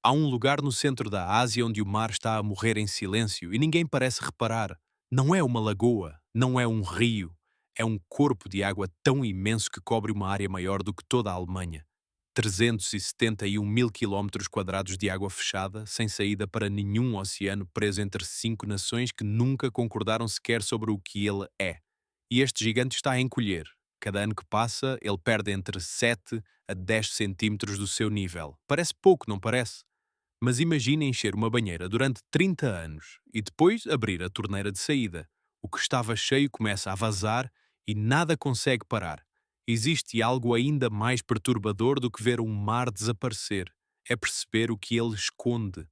Há um lugar no centro da Ásia onde o mar está a morrer em silêncio e ninguém parece reparar. Não é uma lagoa, não é um rio, é um corpo de água tão imenso que cobre uma área maior do que toda a Alemanha. 371 mil quilómetros quadrados de água fechada, sem saída para nenhum oceano, preso entre cinco nações que nunca concordaram sequer sobre o que ele é. E este gigante está a encolher. Cada ano que passa, ele perde entre 7 a 10 centímetros do seu nível. Parece pouco, não parece? Mas imagine encher uma banheira durante 30 anos e depois abrir a torneira de saída. O que estava cheio começa a vazar e nada consegue parar. Existe algo ainda mais perturbador do que ver um mar desaparecer. É perceber o que ele esconde.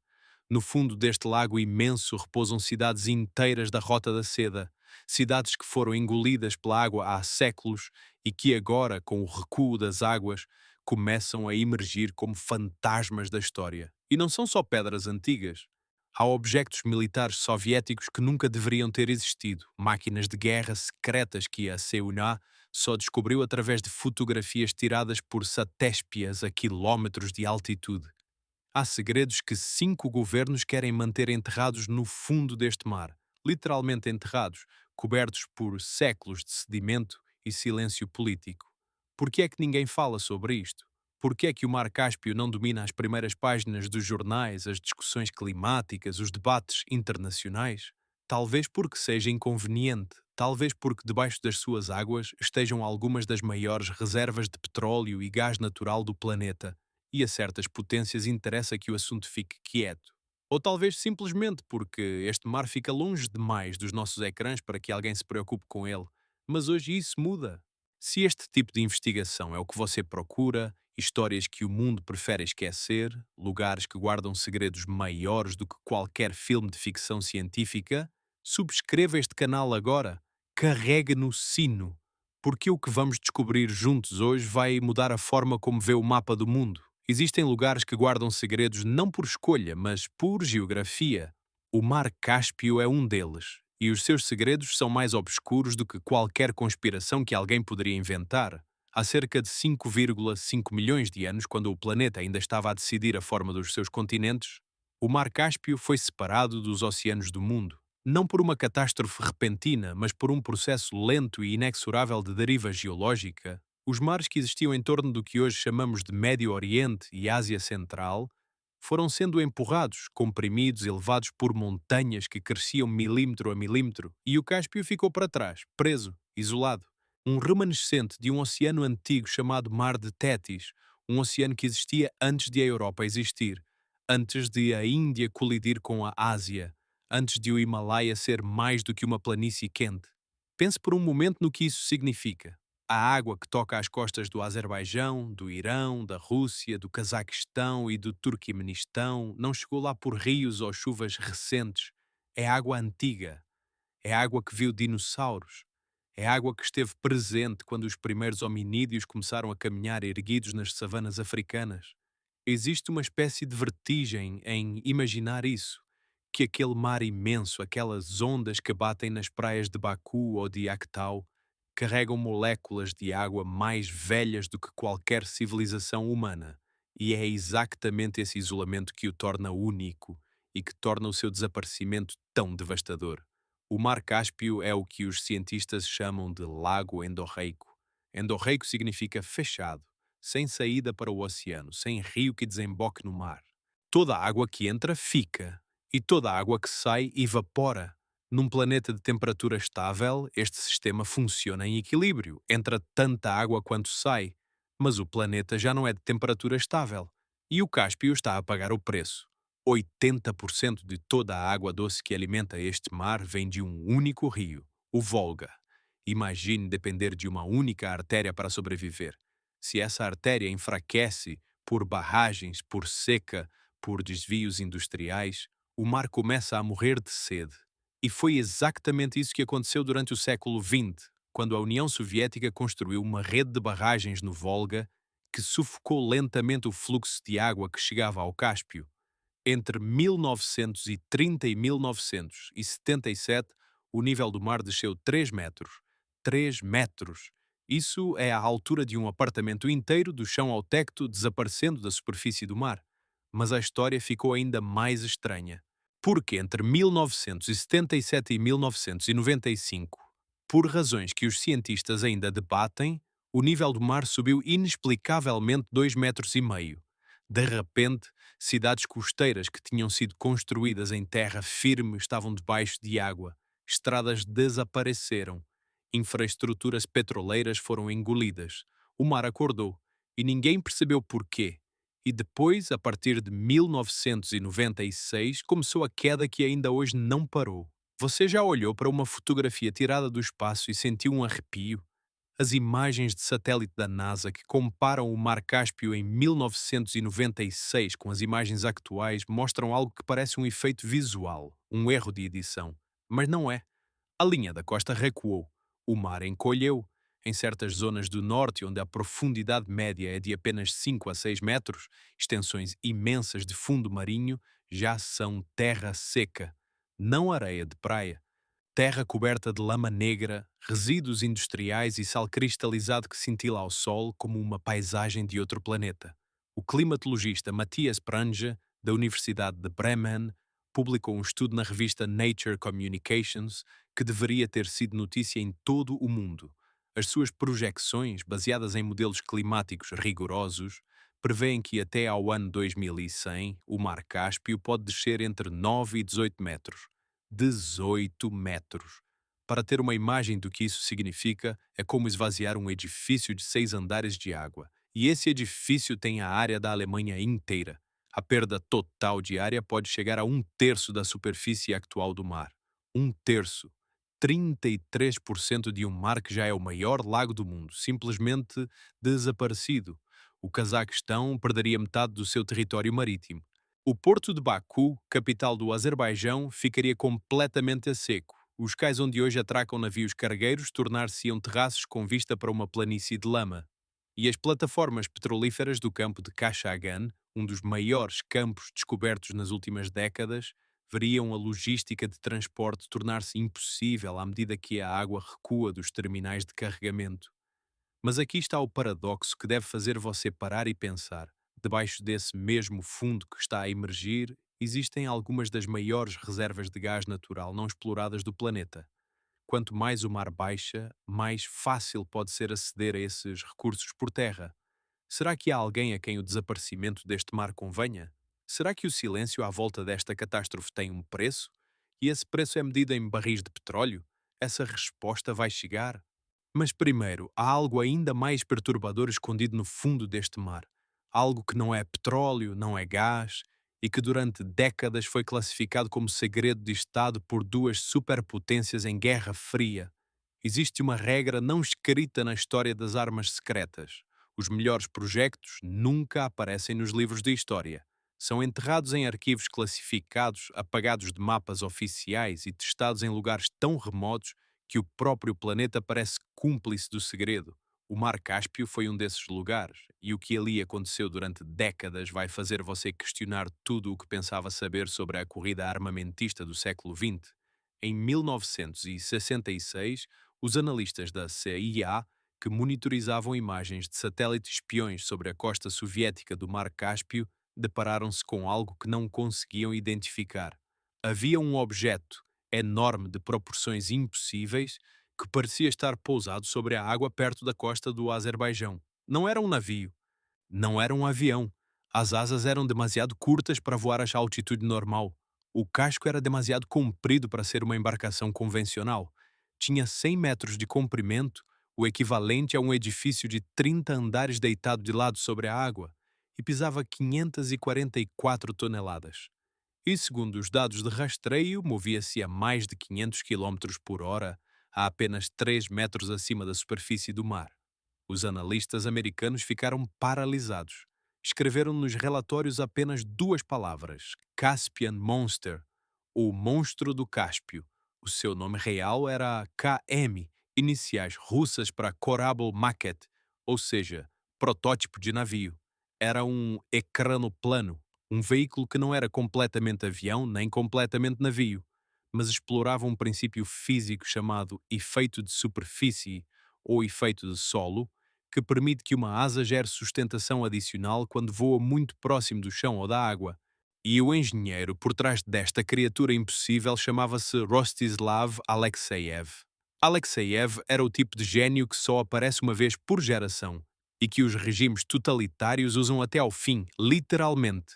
No fundo deste lago imenso repousam cidades inteiras da Rota da Seda. Cidades que foram engolidas pela água há séculos e que agora, com o recuo das águas, começam a emergir como fantasmas da história. E não são só pedras antigas. Há objetos militares soviéticos que nunca deveriam ter existido, máquinas de guerra secretas que a CUNA só descobriu através de fotografias tiradas por satéspias a quilómetros de altitude. Há segredos que cinco governos querem manter enterrados no fundo deste mar, literalmente enterrados, cobertos por séculos de sedimento e silêncio político. Por que é que ninguém fala sobre isto? Por que é que o Mar Cáspio não domina as primeiras páginas dos jornais, as discussões climáticas, os debates internacionais? Talvez porque seja inconveniente, talvez porque debaixo das suas águas estejam algumas das maiores reservas de petróleo e gás natural do planeta, e a certas potências interessa que o assunto fique quieto. Ou talvez simplesmente porque este mar fica longe demais dos nossos ecrãs para que alguém se preocupe com ele. Mas hoje isso muda. Se este tipo de investigação é o que você procura, histórias que o mundo prefere esquecer, lugares que guardam segredos maiores do que qualquer filme de ficção científica, subscreva este canal agora. Carregue no sino, porque o que vamos descobrir juntos hoje vai mudar a forma como vê o mapa do mundo. Existem lugares que guardam segredos não por escolha, mas por geografia. O Mar Cáspio é um deles, e os seus segredos são mais obscuros do que qualquer conspiração que alguém poderia inventar. Há cerca de 5,5 milhões de anos, quando o planeta ainda estava a decidir a forma dos seus continentes, o Mar Cáspio foi separado dos oceanos do mundo. Não por uma catástrofe repentina, mas por um processo lento e inexorável de deriva geológica. Os mares que existiam em torno do que hoje chamamos de Médio Oriente e Ásia Central foram sendo empurrados, comprimidos e levados por montanhas que cresciam milímetro a milímetro, e o Cáspio ficou para trás, preso, isolado. Um remanescente de um oceano antigo chamado Mar de Tétis, um oceano que existia antes de a Europa existir, antes de a Índia colidir com a Ásia, antes de o Himalaia ser mais do que uma planície quente. Pense por um momento no que isso significa. A água que toca as costas do Azerbaijão, do Irão, da Rússia, do Cazaquistão e do Turquemenistão não chegou lá por rios ou chuvas recentes. É água antiga. É água que viu dinossauros. É água que esteve presente quando os primeiros hominídeos começaram a caminhar erguidos nas savanas africanas. Existe uma espécie de vertigem em imaginar isso, que aquele mar imenso, aquelas ondas que batem nas praias de Baku ou de Actau, carregam moléculas de água mais velhas do que qualquer civilização humana. E é exatamente esse isolamento que o torna único e que torna o seu desaparecimento tão devastador. O Mar Cáspio é o que os cientistas chamam de lago endorreico. Endorreico significa fechado, sem saída para o oceano, sem rio que desemboque no mar. Toda a água que entra fica, e toda a água que sai evapora. Num planeta de temperatura estável, este sistema funciona em equilíbrio. Entra tanta água quanto sai, mas o planeta já não é de temperatura estável. E o Cáspio está a pagar o preço. 80% de toda a água doce que alimenta este mar vem de um único rio, o Volga. Imagine depender de uma única artéria para sobreviver. Se essa artéria enfraquece por barragens, por seca, por desvios industriais, o mar começa a morrer de sede. E foi exatamente isso que aconteceu durante o século XX, quando a União Soviética construiu uma rede de barragens no Volga que sufocou lentamente o fluxo de água que chegava ao Cáspio. Entre 1930 e 1977, o nível do mar desceu 3 metros. 3 metros! Isso é a altura de um apartamento inteiro, do chão ao teto, desaparecendo da superfície do mar. Mas a história ficou ainda mais estranha. Porque entre 1977 e 1995, por razões que os cientistas ainda debatem, o nível do mar subiu inexplicavelmente 2,5 metros. De repente, cidades costeiras que tinham sido construídas em terra firme estavam debaixo de água, estradas desapareceram, infraestruturas petroleiras foram engolidas, o mar acordou e ninguém percebeu porquê. E depois, a partir de 1996, começou a queda que ainda hoje não parou. Você já olhou para uma fotografia tirada do espaço e sentiu um arrepio? As imagens de satélite da NASA que comparam o Mar Cáspio em 1996 com as imagens atuais mostram algo que parece um efeito visual, um erro de edição. Mas não é. A linha da costa recuou. O mar encolheu. Em certas zonas do norte, onde a profundidade média é de apenas 5 a 6 metros, extensões imensas de fundo marinho já são terra seca, não areia de praia. Terra coberta de lama negra, resíduos industriais e sal cristalizado que cintila ao sol como uma paisagem de outro planeta. O climatologista Matthias Prange, da Universidade de Bremen, publicou um estudo na revista Nature Communications que deveria ter sido notícia em todo o mundo. As suas projeções, baseadas em modelos climáticos rigorosos, prevêem que até ao ano 2100 o Mar Cáspio pode descer entre 9 e 18 metros. 18 metros. Para ter uma imagem do que isso significa, é como esvaziar um edifício de 6 andares de água. E esse edifício tem a área da Alemanha inteira. A perda total de área pode chegar a 1/3 da superfície atual do mar. 1/3. 33% de um mar que já é o maior lago do mundo, simplesmente desaparecido. O Cazaquistão perderia metade do seu território marítimo. O porto de Baku, capital do Azerbaijão, ficaria completamente a seco. Os cais onde hoje atracam navios cargueiros tornar-se-iam terraços com vista para uma planície de lama. E as plataformas petrolíferas do campo de Kashagan, um dos maiores campos descobertos nas últimas décadas, veriam a logística de transporte tornar-se impossível à medida que a água recua dos terminais de carregamento. Mas aqui está o paradoxo que deve fazer você parar e pensar. Debaixo desse mesmo fundo que está a emergir, existem algumas das maiores reservas de gás natural não exploradas do planeta. Quanto mais o mar baixa, mais fácil pode ser aceder a esses recursos por terra. Será que há alguém a quem o desaparecimento deste mar convenha? Será que o silêncio à volta desta catástrofe tem um preço? E esse preço é medido em barris de petróleo? Essa resposta vai chegar? Mas primeiro, há algo ainda mais perturbador escondido no fundo deste mar. Algo que não é petróleo, não é gás, e que durante décadas foi classificado como segredo de Estado por duas superpotências em Guerra Fria. Existe uma regra não escrita na história das armas secretas. Os melhores projetos nunca aparecem nos livros de história. São enterrados em arquivos classificados, apagados de mapas oficiais e testados em lugares tão remotos que o próprio planeta parece cúmplice do segredo. O Mar Cáspio foi um desses lugares, e o que ali aconteceu durante décadas vai fazer você questionar tudo o que pensava saber sobre a corrida armamentista do século XX. Em 1966, os analistas da CIA, que monitorizavam imagens de satélites espiões sobre a costa soviética do Mar Cáspio, depararam-se com algo que não conseguiam identificar. Havia um objeto enorme de proporções impossíveis que parecia estar pousado sobre a água perto da costa do Azerbaijão. Não era um navio, não era um avião. As asas eram demasiado curtas para voar a altitude normal. O casco era demasiado comprido para ser uma embarcação convencional. Tinha 100 metros de comprimento, o equivalente a um edifício de 30 andares deitado de lado sobre a água, e pesava 544 toneladas. E, segundo os dados de rastreio, movia-se a mais de 500 km por hora, a apenas 3 metros acima da superfície do mar. Os analistas americanos ficaram paralisados. Escreveram nos relatórios apenas duas palavras: Caspian Monster, o monstro do Cáspio. O seu nome real era KM, iniciais russas para Korabl Maket, ou seja, protótipo de navio. Era um ecranoplano, um veículo que não era completamente avião nem completamente navio, mas explorava um princípio físico chamado efeito de superfície ou efeito de solo, que permite que uma asa gere sustentação adicional quando voa muito próximo do chão ou da água. E o engenheiro por trás desta criatura impossível chamava-se Rostislav Alexeyev. Alexeyev era o tipo de gênio que só aparece uma vez por geração e que os regimes totalitários usam até ao fim, literalmente.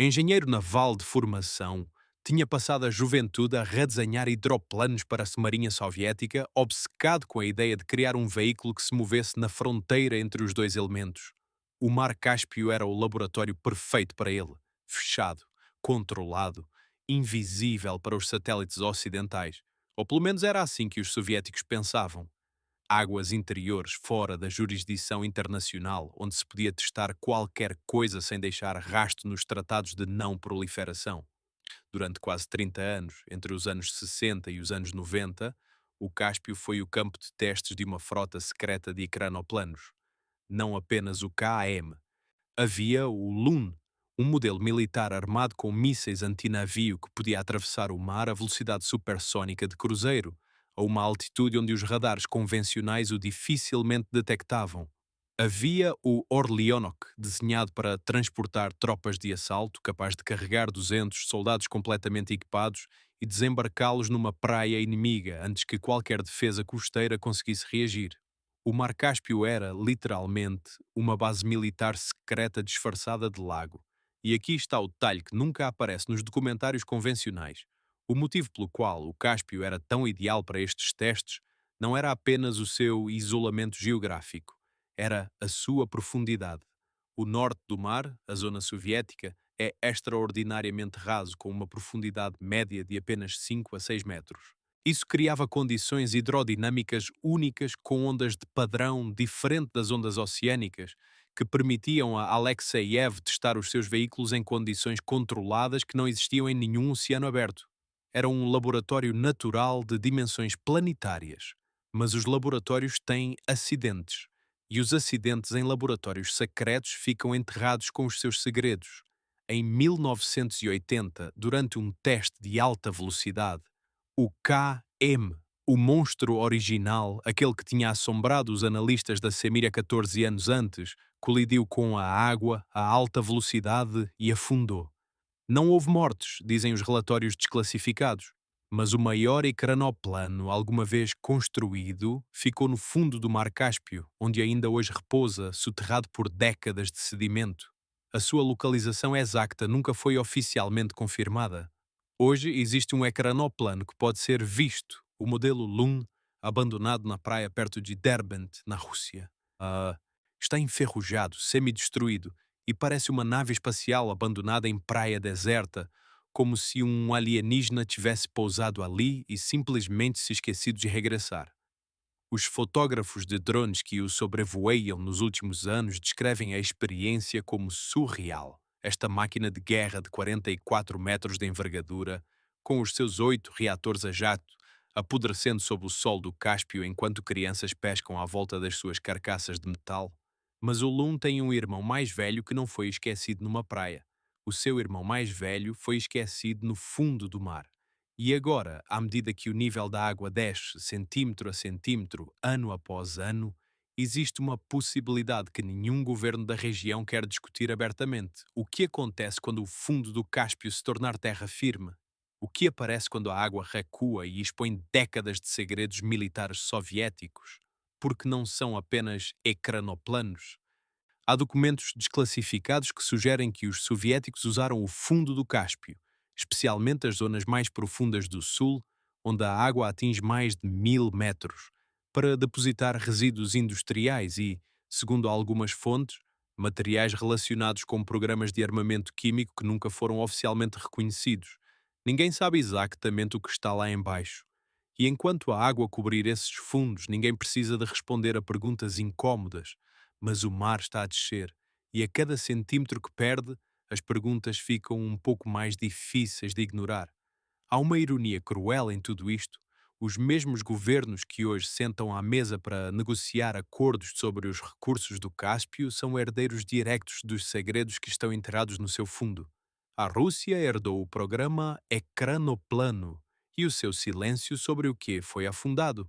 Engenheiro naval de formação, tinha passado a juventude a redesenhar hidroplanos para a submarinha soviética, obcecado com a ideia de criar um veículo que se movesse na fronteira entre os dois elementos. O Mar Cáspio era o laboratório perfeito para ele, fechado, controlado, invisível para os satélites ocidentais. Ou pelo menos era assim que os soviéticos pensavam. Águas interiores fora da jurisdição internacional, onde se podia testar qualquer coisa sem deixar rasto nos tratados de não proliferação. Durante quase 30 anos, entre os anos 60 e os anos 90, o Cáspio foi o campo de testes de uma frota secreta de ecranoplanos. Não apenas o KM. Havia o LUN, um modelo militar armado com mísseis antinavio que podia atravessar o mar a velocidade supersónica de cruzeiro, a uma altitude onde os radares convencionais o dificilmente detectavam. Havia o Orleanok, desenhado para transportar tropas de assalto, capaz de carregar 200 soldados completamente equipados e desembarcá-los numa praia inimiga antes que qualquer defesa costeira conseguisse reagir. O Mar Cáspio era, literalmente, uma base militar secreta disfarçada de lago. E aqui está o detalhe que nunca aparece nos documentários convencionais. O motivo pelo qual o Cáspio era tão ideal para estes testes não era apenas o seu isolamento geográfico, era a sua profundidade. O norte do mar, a zona soviética, é extraordinariamente raso, com uma profundidade média de apenas 5 a 6 metros. Isso criava condições hidrodinâmicas únicas com ondas de padrão diferente das ondas oceânicas, que permitiam a Alexeyev testar os seus veículos em condições controladas que não existiam em nenhum oceano aberto. Era um laboratório natural de dimensões planetárias. Mas os laboratórios têm acidentes, e os acidentes em laboratórios secretos ficam enterrados com os seus segredos. Em 1980, durante um teste de alta velocidade, o KM, o monstro original, aquele que tinha assombrado os analistas da Semira 14 anos antes, colidiu com a água a alta velocidade e afundou. Não houve mortes, dizem os relatórios desclassificados, mas o maior ecranoplano alguma vez construído ficou no fundo do Mar Cáspio, onde ainda hoje repousa, soterrado por décadas de sedimento. A sua localização exata nunca foi oficialmente confirmada. Hoje existe um ecranoplano que pode ser visto, o modelo LUN, abandonado na praia perto de Derbent, na Rússia. Está enferrujado, semi-destruído, e parece uma nave espacial abandonada em praia deserta, como se um alienígena tivesse pousado ali e simplesmente se esquecido de regressar. Os fotógrafos de drones que o sobrevoeiam nos últimos anos descrevem a experiência como surreal. Esta máquina de guerra de 44 metros de envergadura, com os seus 8 reatores a jato, apodrecendo sob o sol do Cáspio enquanto crianças pescam à volta das suas carcaças de metal. Mas o Lun tem um irmão mais velho que não foi esquecido numa praia. O seu irmão mais velho foi esquecido no fundo do mar. E agora, à medida que o nível da água desce centímetro a centímetro, ano após ano, existe uma possibilidade que nenhum governo da região quer discutir abertamente. O que acontece quando o fundo do Cáspio se tornar terra firme? O que aparece quando a água recua e expõe décadas de segredos militares soviéticos? Porque não são apenas ecranoplanos. Há documentos desclassificados que sugerem que os soviéticos usaram o fundo do Cáspio, especialmente as zonas mais profundas do sul, onde a água atinge mais de 1000 metros, para depositar resíduos industriais e, segundo algumas fontes, materiais relacionados com programas de armamento químico que nunca foram oficialmente reconhecidos. Ninguém sabe exatamente o que está lá embaixo. E enquanto a água cobrir esses fundos, ninguém precisa de responder a perguntas incómodas, mas o mar está a descer, e a cada centímetro que perde, as perguntas ficam um pouco mais difíceis de ignorar. Há uma ironia cruel em tudo isto. Os mesmos governos que hoje sentam à mesa para negociar acordos sobre os recursos do Cáspio são herdeiros diretos dos segredos que estão enterrados no seu fundo. A Rússia herdou o programa Ecranoplano e o seu silêncio sobre o que foi afundado.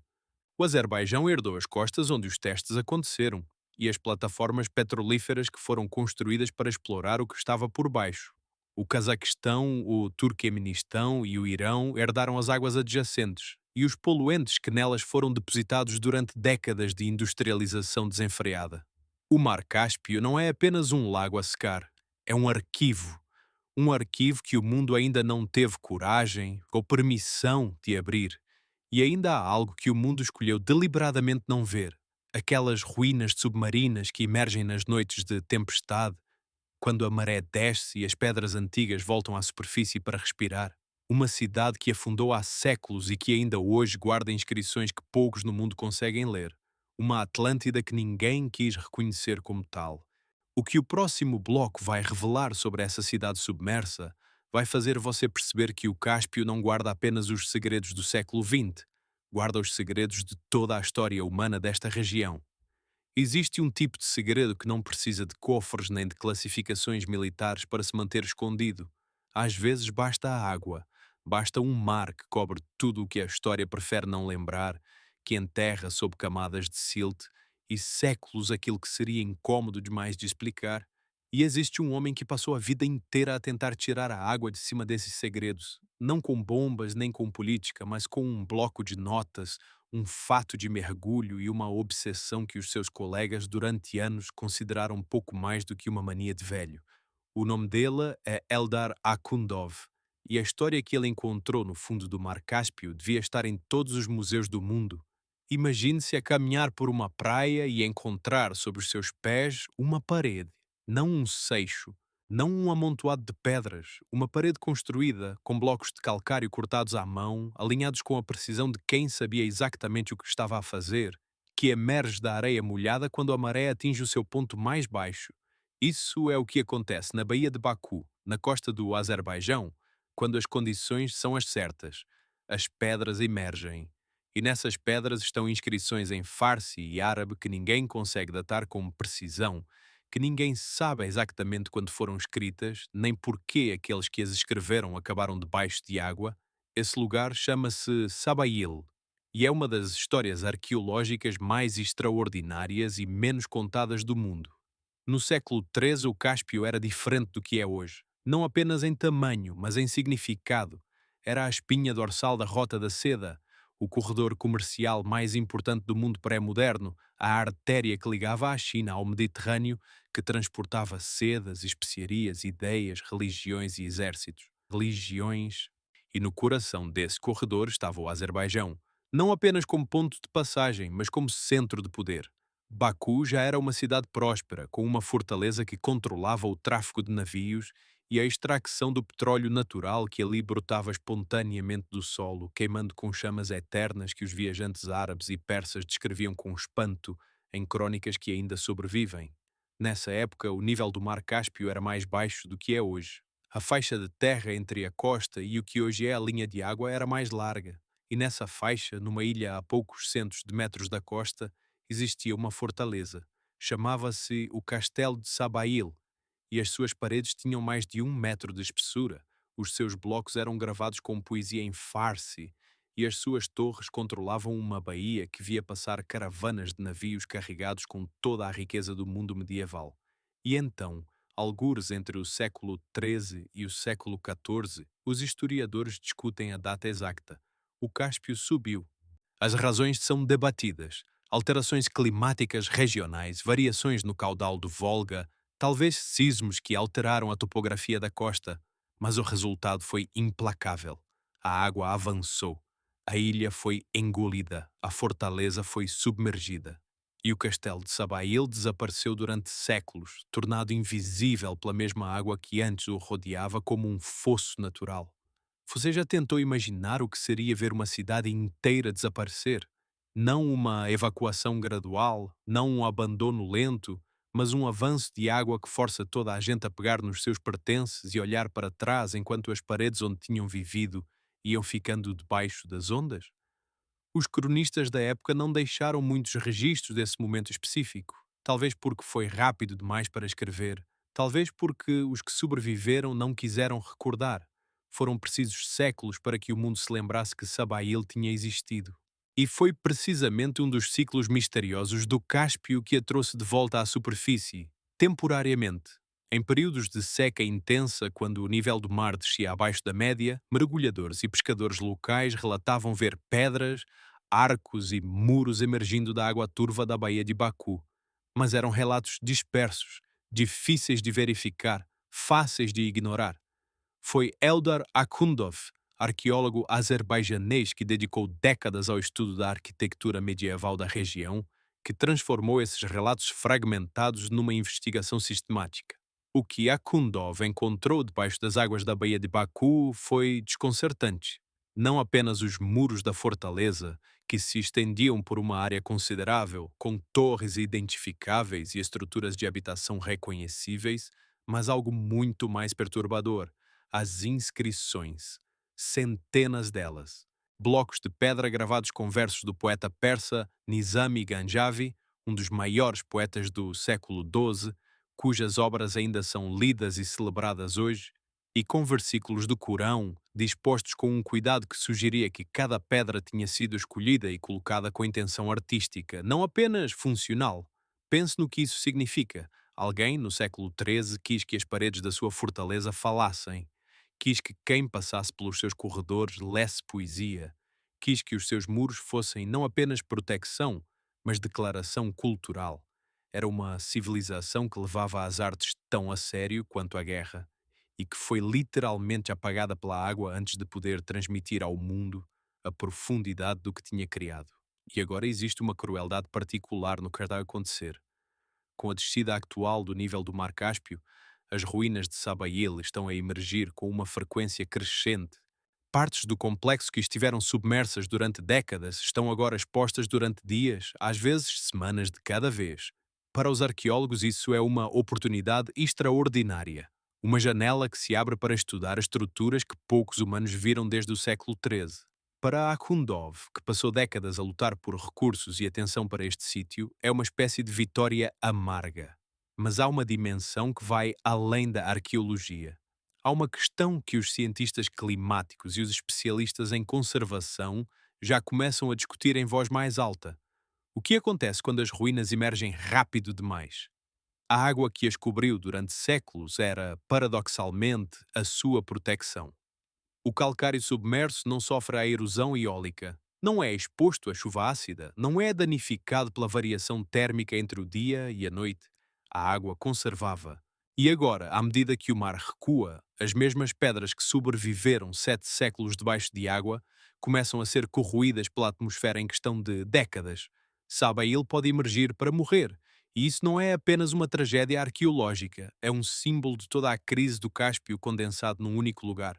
O Azerbaijão herdou as costas onde os testes aconteceram, e as plataformas petrolíferas que foram construídas para explorar o que estava por baixo. O Cazaquistão, o Turquemenistão e o Irão herdaram as águas adjacentes e os poluentes que nelas foram depositados durante décadas de industrialização desenfreada. O Mar Cáspio não é apenas um lago a secar, é um arquivo que o mundo ainda não teve coragem ou permissão de abrir. E ainda há algo que o mundo escolheu deliberadamente não ver: aquelas ruínas submarinas que emergem nas noites de tempestade, quando a maré desce e as pedras antigas voltam à superfície para respirar. Uma cidade que afundou há séculos e que ainda hoje guarda inscrições que poucos no mundo conseguem ler. Uma Atlântida que ninguém quis reconhecer como tal. O que o próximo bloco vai revelar sobre essa cidade submersa vai fazer você perceber que o Cáspio não guarda apenas os segredos do século XX, guarda os segredos de toda a história humana desta região. Existe um tipo de segredo que não precisa de cofres nem de classificações militares para se manter escondido. Às vezes basta a água, basta um mar que cobre tudo o que a história prefere não lembrar, que enterra sob camadas de silt e séculos aquilo que seria incômodo demais de explicar. E existe um homem que passou a vida inteira a tentar tirar a água de cima desses segredos, não com bombas nem com política, mas com um bloco de notas, um fato de mergulho e uma obsessão que os seus colegas durante anos consideraram pouco mais do que uma mania de velho. O nome dele é Eldar Akundov, e a história que ele encontrou no fundo do Mar Cáspio devia estar em todos os museus do mundo. Imagine-se a caminhar por uma praia e encontrar sob os seus pés uma parede, não um seixo, não um amontoado de pedras, uma parede construída com blocos de calcário cortados à mão, alinhados com a precisão de quem sabia exatamente o que estava a fazer, que emerge da areia molhada quando a maré atinge o seu ponto mais baixo. Isso é o que acontece na Baía de Baku, na costa do Azerbaijão, quando as condições são as certas. As pedras emergem. E nessas pedras estão inscrições em farsi e árabe que ninguém consegue datar com precisão, que ninguém sabe exatamente quando foram escritas, nem porquê aqueles que as escreveram acabaram debaixo de água. Esse lugar chama-se Sabail e é uma das histórias arqueológicas mais extraordinárias e menos contadas do mundo. No século XIII, o Cáspio era diferente do que é hoje, não apenas em tamanho, mas em significado. Era a espinha dorsal da Rota da Seda, o corredor comercial mais importante do mundo pré-moderno, a artéria que ligava a China ao Mediterrâneo, que transportava sedas, especiarias, ideias, religiões e exércitos. Religiões. E no coração desse corredor estava o Azerbaijão, não apenas como ponto de passagem, mas como centro de poder. Baku já era uma cidade próspera, com uma fortaleza que controlava o tráfego de navios e a extracção do petróleo natural que ali brotava espontaneamente do solo, queimando com chamas eternas que os viajantes árabes e persas descreviam com espanto em crônicas que ainda sobrevivem. Nessa época, o nível do Mar Cáspio era mais baixo do que é hoje. A faixa de terra entre a costa e o que hoje é a linha de água era mais larga, e nessa faixa, numa ilha a poucos centos de metros da costa, existia uma fortaleza. Chamava-se o Castelo de Sabail, e as suas paredes tinham mais de 1 metro de espessura. Os seus blocos eram gravados com poesia em farsi, e as suas torres controlavam uma baía que via passar caravanas de navios carregados com toda a riqueza do mundo medieval. E então, algures entre o século XIII e o século XIV, os historiadores discutem a data exata. O Cáspio subiu. As razões são debatidas. Alterações climáticas regionais, variações no caudal do Volga, talvez sismos que alteraram a topografia da costa, mas o resultado foi implacável. A água avançou, a ilha foi engolida, a fortaleza foi submergida. E o castelo de Sabail desapareceu durante séculos, tornado invisível pela mesma água que antes o rodeava como um fosso natural. Você já tentou imaginar o que seria ver uma cidade inteira desaparecer? Não uma evacuação gradual, não um abandono lento, mas um avanço de água que força toda a gente a pegar nos seus pertences e olhar para trás enquanto as paredes onde tinham vivido iam ficando debaixo das ondas? Os cronistas da época não deixaram muitos registros desse momento específico, talvez porque foi rápido demais para escrever, talvez porque os que sobreviveram não quiseram recordar. Foram precisos séculos para que o mundo se lembrasse que Sabail tinha existido. E foi precisamente um dos ciclos misteriosos do Cáspio que a trouxe de volta à superfície, temporariamente. Em períodos de seca intensa, quando o nível do mar descia abaixo da média, mergulhadores e pescadores locais relatavam ver pedras, arcos e muros emergindo da água turva da Baía de Baku. Mas eram relatos dispersos, difíceis de verificar, fáceis de ignorar. Foi Eldar Akhundov, arqueólogo azerbaijanês que dedicou décadas ao estudo da arquitetura medieval da região, que transformou esses relatos fragmentados numa investigação sistemática. O que Akhundov encontrou debaixo das águas da Baía de Baku foi desconcertante. Não apenas os muros da fortaleza, que se estendiam por uma área considerável, com torres identificáveis e estruturas de habitação reconhecíveis, mas algo muito mais perturbador: as inscrições, centenas delas. Blocos de pedra gravados com versos do poeta persa Nizami Ganjavi, um dos maiores poetas do século XII, cujas obras ainda são lidas e celebradas hoje, e com versículos do Corão dispostos com um cuidado que sugeria que cada pedra tinha sido escolhida e colocada com intenção artística, não apenas funcional. Pense no que isso significa. Alguém, no século XIII, quis que as paredes da sua fortaleza falassem. Quis que quem passasse pelos seus corredores lesse poesia. Quis que os seus muros fossem não apenas proteção, mas declaração cultural. Era uma civilização que levava as artes tão a sério quanto a guerra e que foi literalmente apagada pela água antes de poder transmitir ao mundo a profundidade do que tinha criado. E agora existe uma crueldade particular no que está a acontecer. Com a descida atual do nível do Mar Cáspio, as ruínas de Sabail estão a emergir com uma frequência crescente. Partes do complexo que estiveram submersas durante décadas estão agora expostas durante dias, às vezes semanas de cada vez. Para os arqueólogos, isso é uma oportunidade extraordinária. Uma janela que se abre para estudar estruturas que poucos humanos viram desde o século XIII. Para Akhundov, que passou décadas a lutar por recursos e atenção para este sítio, é uma espécie de vitória amarga. Mas há uma dimensão que vai além da arqueologia. Há uma questão que os cientistas climáticos e os especialistas em conservação já começam a discutir em voz mais alta. O que acontece quando as ruínas emergem rápido demais? A água que as cobriu durante séculos era, paradoxalmente, a sua proteção. O calcário submerso não sofre a erosão eólica, não é exposto à chuva ácida, não é danificado pela variação térmica entre o dia e a noite. A água conservava. E agora, à medida que o mar recua, as mesmas pedras que sobreviveram 7 séculos debaixo de água começam a ser corroídas pela atmosfera em questão de décadas. Sabail pode emergir para morrer. E isso não é apenas uma tragédia arqueológica, é um símbolo de toda a crise do Cáspio condensado num único lugar.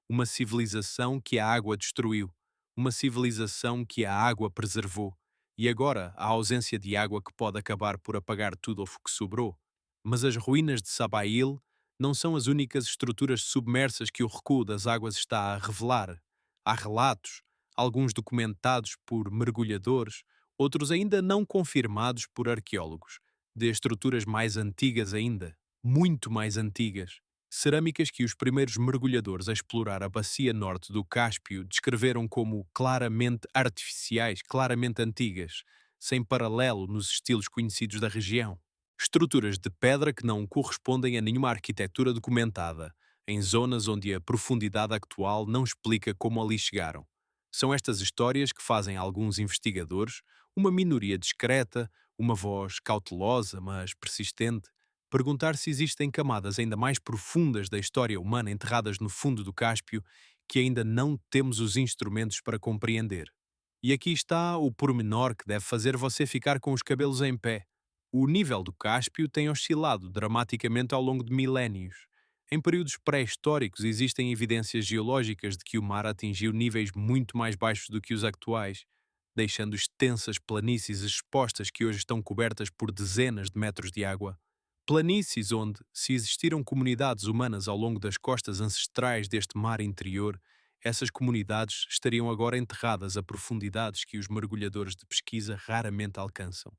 Uma civilização que a água destruiu, uma civilização que a água preservou, e agora a ausência de água que pode acabar por apagar tudo o que sobrou. Mas as ruínas de Sabail não são as únicas estruturas submersas que o recuo das águas está a revelar. Há relatos, alguns documentados por mergulhadores, outros ainda não confirmados por arqueólogos, de estruturas mais antigas ainda, muito mais antigas. Cerâmicas que os primeiros mergulhadores a explorar a bacia norte do Cáspio descreveram como claramente artificiais, claramente antigas, sem paralelo nos estilos conhecidos da região. Estruturas de pedra que não correspondem a nenhuma arquitetura documentada, em zonas onde a profundidade atual não explica como ali chegaram. São estas histórias que fazem alguns investigadores, uma minoria discreta, uma voz cautelosa, mas persistente, perguntar se existem camadas ainda mais profundas da história humana enterradas no fundo do Cáspio que ainda não temos os instrumentos para compreender. E aqui está o pormenor que deve fazer você ficar com os cabelos em pé. O nível do Cáspio tem oscilado dramaticamente ao longo de milénios. Em períodos pré-históricos existem evidências geológicas de que o mar atingiu níveis muito mais baixos do que os atuais, deixando extensas planícies expostas que hoje estão cobertas por dezenas de metros de água. Planícies onde, se existiram comunidades humanas ao longo das costas ancestrais deste mar interior, essas comunidades estariam agora enterradas a profundidades que os mergulhadores de pesquisa raramente alcançam.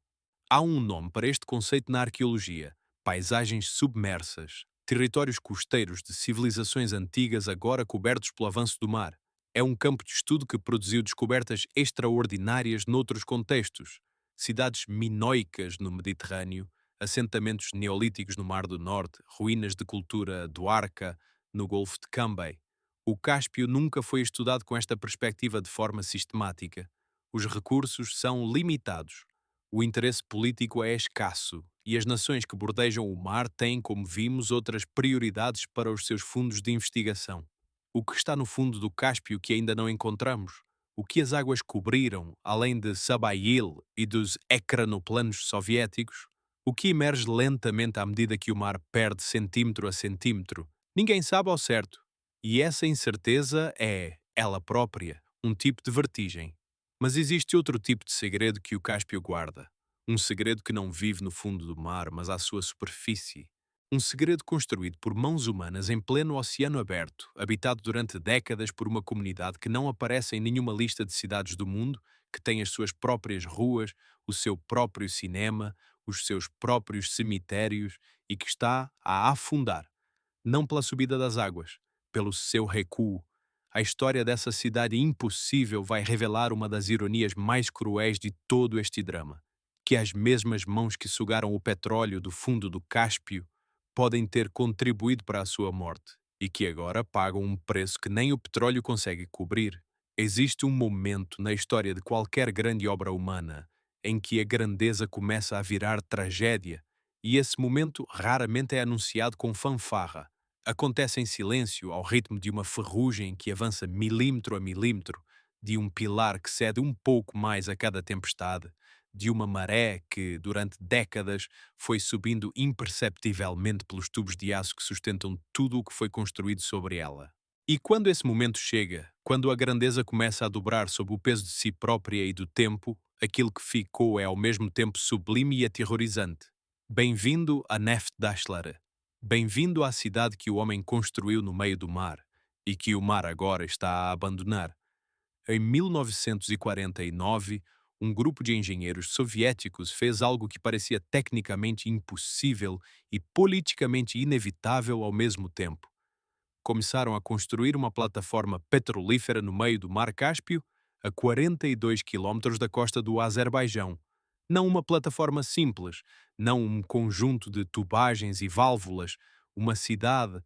Há um nome para este conceito na arqueologia: paisagens submersas, territórios costeiros de civilizações antigas agora cobertos pelo avanço do mar. É um campo de estudo que produziu descobertas extraordinárias noutros contextos. Cidades minoicas no Mediterrâneo, assentamentos neolíticos no Mar do Norte, ruínas de cultura do Arca no Golfo de Cambay. O Cáspio nunca foi estudado com esta perspectiva de forma sistemática. Os recursos são limitados. O interesse político é escasso e as nações que bordejam o mar têm, como vimos, outras prioridades para os seus fundos de investigação. O que está no fundo do Cáspio que ainda não encontramos? O que as águas cobriram, além de Sabail e dos ecranoplanos soviéticos? O que emerge lentamente à medida que o mar perde centímetro a centímetro? Ninguém sabe ao certo. E essa incerteza é, ela própria, um tipo de vertigem. Mas existe outro tipo de segredo que o Cáspio guarda. Um segredo que não vive no fundo do mar, mas à sua superfície. Um segredo construído por mãos humanas em pleno oceano aberto, habitado durante décadas por uma comunidade que não aparece em nenhuma lista de cidades do mundo, que tem as suas próprias ruas, o seu próprio cinema, os seus próprios cemitérios e que está a afundar, não pela subida das águas, pelo seu recuo. A história dessa cidade impossível vai revelar uma das ironias mais cruéis de todo este drama, que as mesmas mãos que sugaram o petróleo do fundo do Cáspio podem ter contribuído para a sua morte e que agora pagam um preço que nem o petróleo consegue cobrir. Existe um momento na história de qualquer grande obra humana em que a grandeza começa a virar tragédia, e esse momento raramente é anunciado com fanfarra. Acontece em silêncio, ao ritmo de uma ferrugem que avança milímetro a milímetro, de um pilar que cede um pouco mais a cada tempestade, de uma maré que, durante décadas, foi subindo imperceptivelmente pelos tubos de aço que sustentam tudo o que foi construído sobre ela. E quando esse momento chega, quando a grandeza começa a dobrar sob o peso de si própria e do tempo, aquilo que ficou é ao mesmo tempo sublime e aterrorizante. Bem-vindo a Neft Dashlar. Bem-vindo à cidade que o homem construiu no meio do mar e que o mar agora está a abandonar. Em 1949, um grupo de engenheiros soviéticos fez algo que parecia tecnicamente impossível e politicamente inevitável ao mesmo tempo. Começaram a construir uma plataforma petrolífera no meio do Mar Cáspio, a 42 quilómetros da costa do Azerbaijão. Não uma plataforma simples, não um conjunto de tubagens e válvulas, uma cidade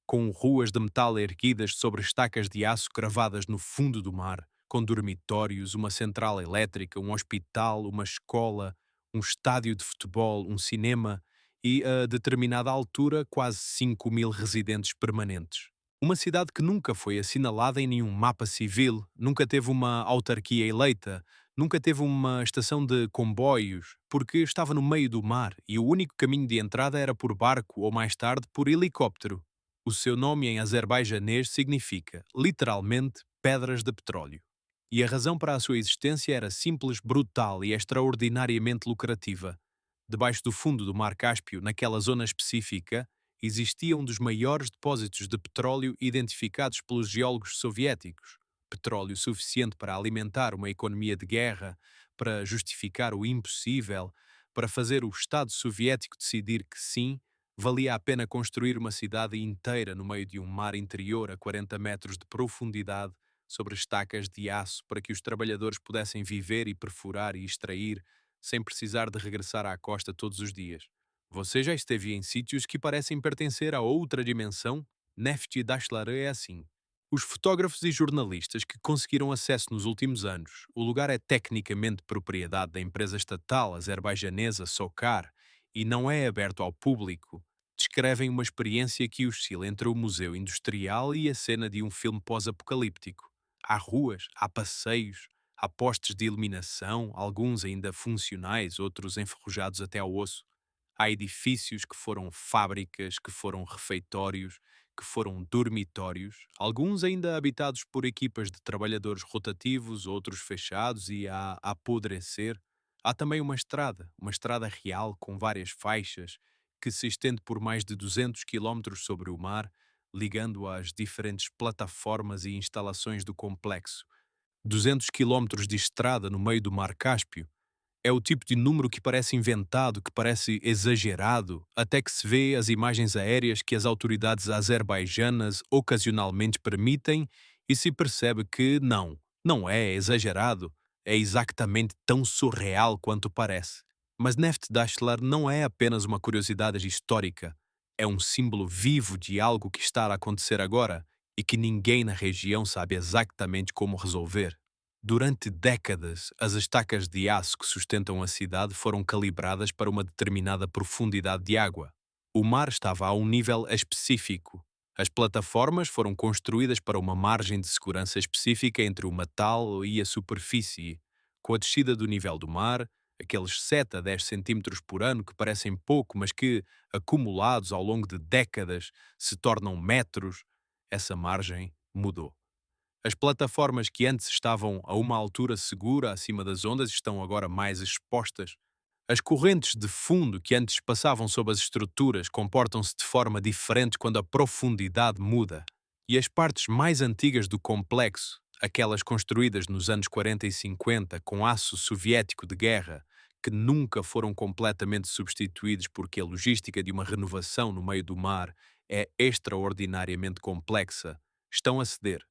com ruas de metal erguidas sobre estacas de aço cravadas no fundo do mar, com dormitórios, uma central elétrica, um hospital, uma escola, um estádio de futebol, um cinema e, a determinada altura, quase 5.000 residentes permanentes. Uma cidade que nunca foi assinalada em nenhum mapa civil, nunca teve uma autarquia eleita, nunca teve uma estação de comboios, porque estava no meio do mar e o único caminho de entrada era por barco ou mais tarde por helicóptero. O seu nome em azerbaijanês significa, literalmente, pedras de petróleo. E a razão para a sua existência era simples, brutal e extraordinariamente lucrativa. Debaixo do fundo do Mar Cáspio, naquela zona específica, existia um dos maiores depósitos de petróleo identificados pelos geólogos soviéticos. Petróleo suficiente para alimentar uma economia de guerra, para justificar o impossível, para fazer o Estado soviético decidir que sim, valia a pena construir uma cidade inteira no meio de um mar interior a 40 metros de profundidade, sobre estacas de aço, para que os trabalhadores pudessem viver e perfurar e extrair, sem precisar de regressar à costa todos os dias. Você já esteve em sítios que parecem pertencer a outra dimensão? Neft Dashlar é assim. Os fotógrafos e jornalistas que conseguiram acesso nos últimos anos, o lugar é tecnicamente propriedade da empresa estatal azerbaijanesa Sokar e não é aberto ao público, descrevem uma experiência que oscila entre o museu industrial e a cena de um filme pós-apocalíptico. Há ruas, há passeios, há postes de iluminação, alguns ainda funcionais, outros enferrujados até ao osso. Há edifícios que foram fábricas, que foram refeitórios, que foram dormitórios, alguns ainda habitados por equipas de trabalhadores rotativos, outros fechados e a apodrecer. Há também uma estrada real com várias faixas, que se estende por mais de 200 quilómetros sobre o mar, ligando às diferentes plataformas e instalações do complexo. 200 quilómetros de estrada no meio do Mar Cáspio é o tipo de número que parece inventado, que parece exagerado, até que se vê as imagens aéreas que as autoridades azerbaijanas ocasionalmente permitem E se percebe que não é exagerado, é exatamente tão surreal quanto parece. Mas Neft Daschler não é apenas uma curiosidade histórica, é um símbolo vivo de algo que está a acontecer agora e que ninguém na região sabe exatamente como resolver. Durante décadas, as estacas de aço que sustentam a cidade foram calibradas para uma determinada profundidade de água. O mar estava a um nível específico. As plataformas foram construídas para uma margem de segurança específica entre o metal e a superfície. Com a descida do nível do mar, aqueles 7 a 10 centímetros por ano que parecem pouco, mas que, acumulados ao longo de décadas, se tornam metros, essa margem mudou. As plataformas que antes estavam a uma altura segura acima das ondas estão agora mais expostas. As correntes de fundo que antes passavam sob as estruturas comportam-se de forma diferente quando a profundidade muda. E as partes mais antigas do complexo, aquelas construídas nos anos 40 e 50 com aço soviético de guerra, que nunca foram completamente substituídos porque a logística de uma renovação no meio do mar é extraordinariamente complexa, estão a ceder.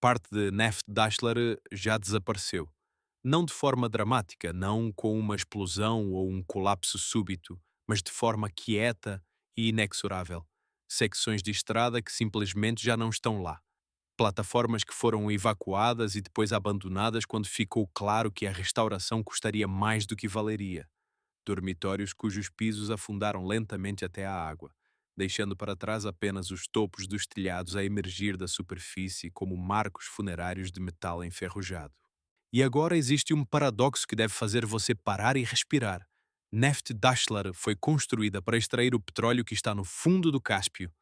Parte de Neft Daschler já desapareceu. Não de forma dramática, não com uma explosão ou um colapso súbito, mas de forma quieta e inexorável. Secções de estrada que simplesmente já não estão lá. Plataformas que foram evacuadas e depois abandonadas quando ficou claro que a restauração custaria mais do que valeria. Dormitórios cujos pisos afundaram lentamente até à água, deixando para trás apenas os topos dos telhados a emergir da superfície como marcos funerários de metal enferrujado. E agora existe um paradoxo que deve fazer você parar e respirar. Neft Daschler foi construída para extrair o petróleo que está no fundo do Cáspio,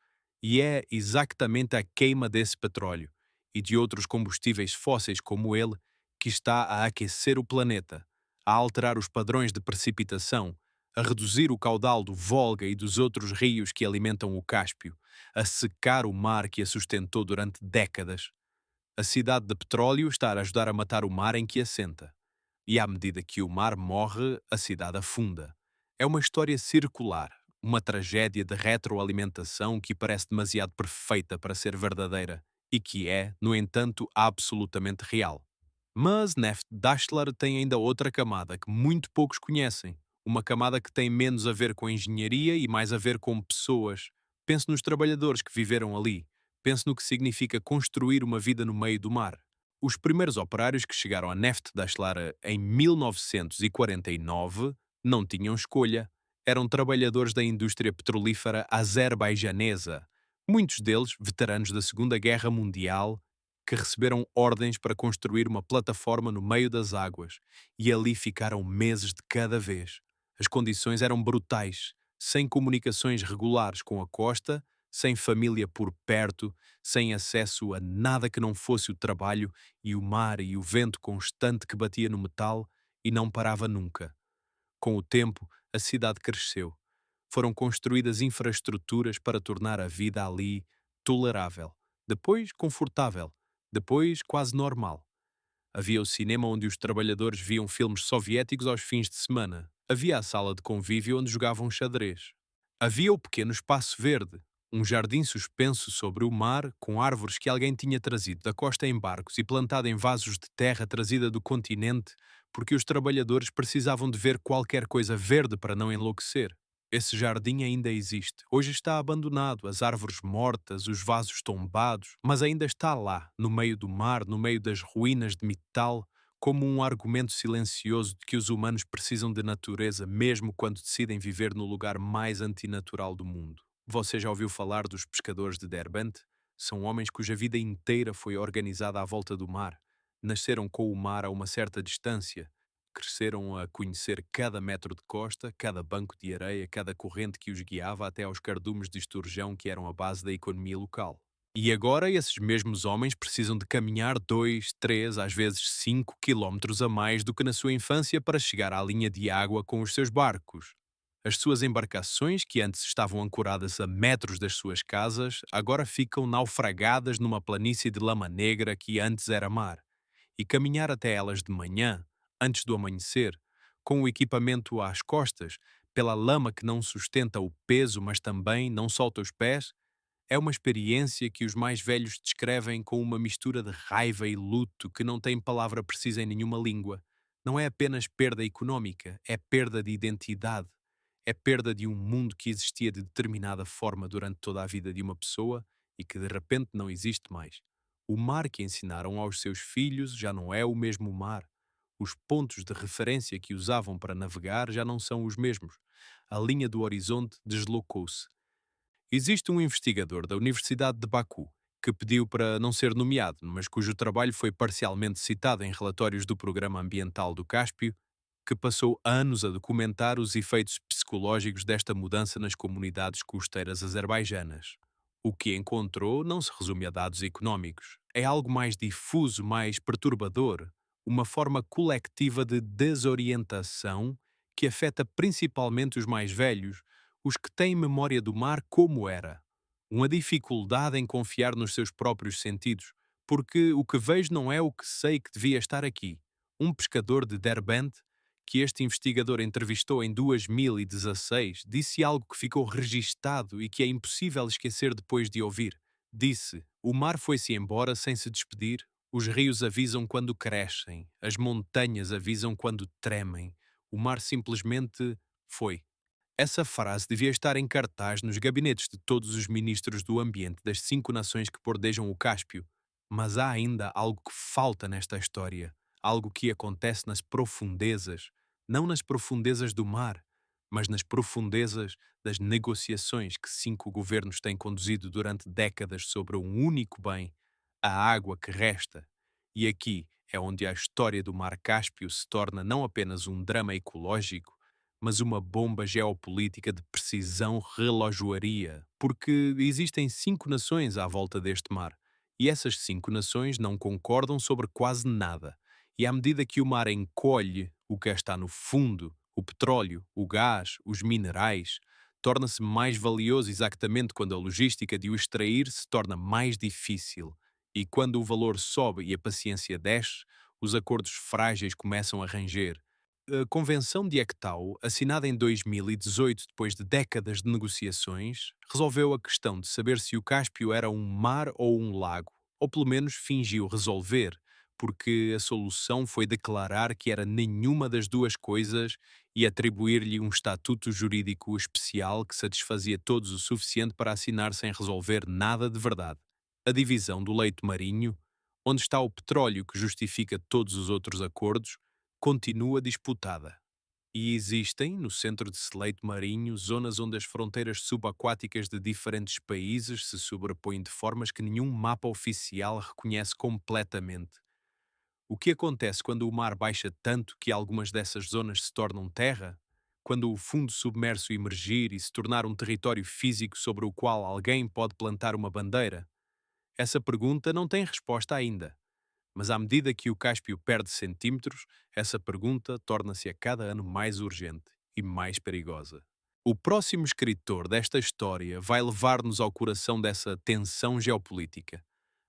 e é exatamente a queima desse petróleo e de outros combustíveis fósseis como ele que está a aquecer o planeta, a alterar os padrões de precipitação, a reduzir o caudal do Volga e dos outros rios que alimentam o Cáspio, a secar o mar que a sustentou durante décadas. A cidade de petróleo está a ajudar a matar o mar em que assenta. E à medida que o mar morre, a cidade afunda. É uma história circular, uma tragédia de retroalimentação que parece demasiado perfeita para ser verdadeira e que é, no entanto, absolutamente real. Mas Neft Daschler tem ainda outra camada que muito poucos conhecem. Uma camada que tem menos a ver com engenharia e mais a ver com pessoas. Pense nos trabalhadores que viveram ali. Pense no que significa construir uma vida no meio do mar. Os primeiros operários que chegaram a Neft Daschler em 1949 não tinham escolha. Eram trabalhadores da indústria petrolífera azerbaijanesa. Muitos deles veteranos da Segunda Guerra Mundial que receberam ordens para construir uma plataforma no meio das águas e ali ficaram meses de cada vez. As condições eram brutais, sem comunicações regulares com a costa, sem família por perto, sem acesso a nada que não fosse o trabalho e o mar e o vento constante que batia no metal e não parava nunca. Com o tempo, a cidade cresceu. Foram construídas infraestruturas para tornar a vida ali tolerável, depois confortável, depois quase normal. Havia o cinema onde os trabalhadores viam filmes soviéticos aos fins de semana. Havia a sala de convívio onde jogavam xadrez. Havia o pequeno espaço verde, um jardim suspenso sobre o mar com árvores que alguém tinha trazido da costa em barcos e plantado em vasos de terra trazida do continente porque os trabalhadores precisavam de ver qualquer coisa verde para não enlouquecer. Esse jardim ainda existe. Hoje está abandonado, as árvores mortas, os vasos tombados, mas ainda está lá, no meio do mar, no meio das ruínas de metal, como um argumento silencioso de que os humanos precisam de natureza mesmo quando decidem viver no lugar mais antinatural do mundo. Você já ouviu falar dos pescadores de Derbent? São homens cuja vida inteira foi organizada à volta do mar. Nasceram com o mar a uma certa distância, cresceram a conhecer cada metro de costa, cada banco de areia, cada corrente que os guiava até aos cardumes de esturjão que eram a base da economia local. E agora esses mesmos homens precisam de caminhar 2, 3, às vezes 5 quilómetros a mais do que na sua infância para chegar à linha de água com os seus barcos. As suas embarcações, que antes estavam ancoradas a metros das suas casas, agora ficam naufragadas numa planície de lama negra que antes era mar. E caminhar até elas de manhã, antes do amanhecer, com o equipamento às costas, pela lama que não sustenta o peso, mas também não solta os pés, É uma experiência que os mais velhos descrevem com uma mistura de raiva e luto que não tem palavra precisa em nenhuma língua. Não é apenas perda económica, é perda de identidade. É perda de um mundo que existia de determinada forma durante toda a vida de uma pessoa e que de repente não existe mais. O mar que ensinaram aos seus filhos já não é o mesmo mar. Os pontos de referência que usavam para navegar já não são os mesmos. A linha do horizonte deslocou-se. Existe um investigador da Universidade de Baku que pediu para não ser nomeado, mas cujo trabalho foi parcialmente citado em relatórios do Programa Ambiental do Cáspio, que passou anos a documentar os efeitos psicológicos desta mudança nas comunidades costeiras azerbaijanas. O que encontrou não se resume a dados económicos. É algo mais difuso, mais perturbador, uma forma coletiva de desorientação que afeta principalmente os mais velhos, os que têm memória do mar como era. Uma dificuldade em confiar nos seus próprios sentidos, porque o que vejo não é o que sei que devia estar aqui. Um pescador de Derbent, que este investigador entrevistou em 2016, disse algo que ficou registado e que é impossível esquecer depois de ouvir. Disse: "O mar foi-se embora sem se despedir, os rios avisam quando crescem, as montanhas avisam quando tremem, o mar simplesmente foi." Essa frase devia estar em cartaz nos gabinetes de todos os ministros do ambiente das 5 nações que bordejam o Cáspio. Mas há ainda algo que falta nesta história, algo que acontece nas profundezas, não nas profundezas do mar, mas nas profundezas das negociações que 5 governos têm conduzido durante décadas sobre um único bem, a água que resta. E aqui é onde a história do Mar Cáspio se torna não apenas um drama ecológico, mas uma bomba geopolítica de precisão relojoaria, porque existem 5 nações à volta deste mar, e essas 5 nações não concordam sobre quase nada. E à medida que o mar encolhe o que está no fundo, o petróleo, o gás, os minerais, torna-se mais valioso exatamente quando a logística de o extrair se torna mais difícil. E quando o valor sobe e a paciência desce, os acordos frágeis começam a ranger. A Convenção de Ectau, assinada em 2018 depois de décadas de negociações, resolveu a questão de saber se o Cáspio era um mar ou um lago, ou pelo menos fingiu resolver, porque a solução foi declarar que era nenhuma das duas coisas e atribuir-lhe um estatuto jurídico especial que satisfazia todos o suficiente para assinar sem resolver nada de verdade. A divisão do leito marinho, onde está o petróleo que justifica todos os outros acordos, continua disputada. E existem, no centro de Seleito Marinho, zonas onde as fronteiras subaquáticas de diferentes países se sobrepõem de formas que nenhum mapa oficial reconhece completamente. O que acontece quando o mar baixa tanto que algumas dessas zonas se tornam terra? Quando o fundo submerso emergir e se tornar um território físico sobre o qual alguém pode plantar uma bandeira? Essa pergunta não tem resposta ainda. Mas à medida que o Cáspio perde centímetros, essa pergunta torna-se a cada ano mais urgente e mais perigosa. O próximo escritor desta história vai levar-nos ao coração dessa tensão geopolítica.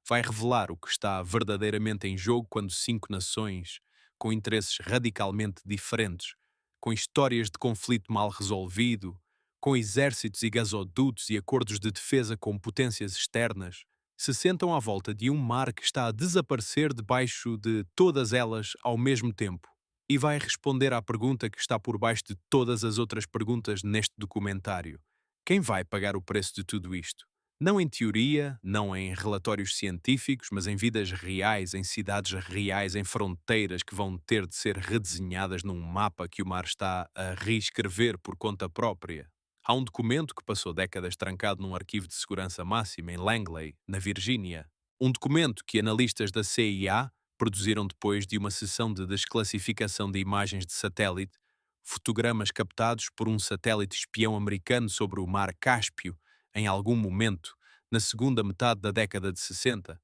Vai revelar o que está verdadeiramente em jogo quando 5 nações, com interesses radicalmente diferentes, com histórias de conflito mal resolvido, com exércitos e gasodutos e acordos de defesa com potências externas, se sentam à volta de um mar que está a desaparecer debaixo de todas elas ao mesmo tempo. E vai responder à pergunta que está por baixo de todas as outras perguntas neste documentário. Quem vai pagar o preço de tudo isto? Não em teoria, não em relatórios científicos, mas em vidas reais, em cidades reais, em fronteiras que vão ter de ser redesenhadas num mapa que o mar está a reescrever por conta própria. Há um documento que passou décadas trancado num arquivo de segurança máxima em Langley, na Virgínia. Um documento que analistas da CIA produziram depois de uma sessão de desclassificação de imagens de satélite, fotogramas captados por um satélite espião americano sobre o mar Cáspio em algum momento, na segunda metade da década de 60,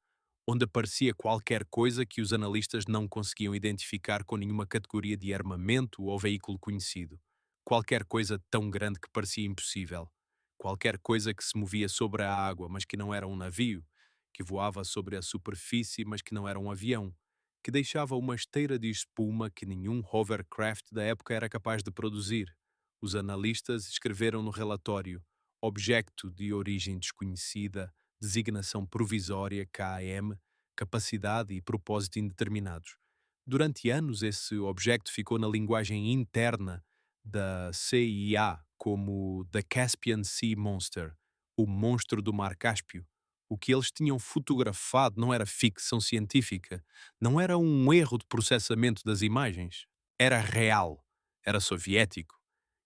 onde aparecia qualquer coisa que os analistas não conseguiam identificar com nenhuma categoria de armamento ou veículo conhecido. Qualquer coisa tão grande que parecia impossível. Qualquer coisa que se movia sobre a água, mas que não era um navio, que voava sobre a superfície, mas que não era um avião, que deixava uma esteira de espuma que nenhum hovercraft da época era capaz de produzir. Os analistas escreveram no relatório: Objeto de origem desconhecida, designação provisória KM, capacidade e propósito indeterminados. Durante anos, esse objeto ficou na linguagem interna da CIA como The Caspian Sea Monster, o monstro do Mar Cáspio. O que eles tinham fotografado não era ficção científica, não era um erro de processamento das imagens. Era real, era soviético.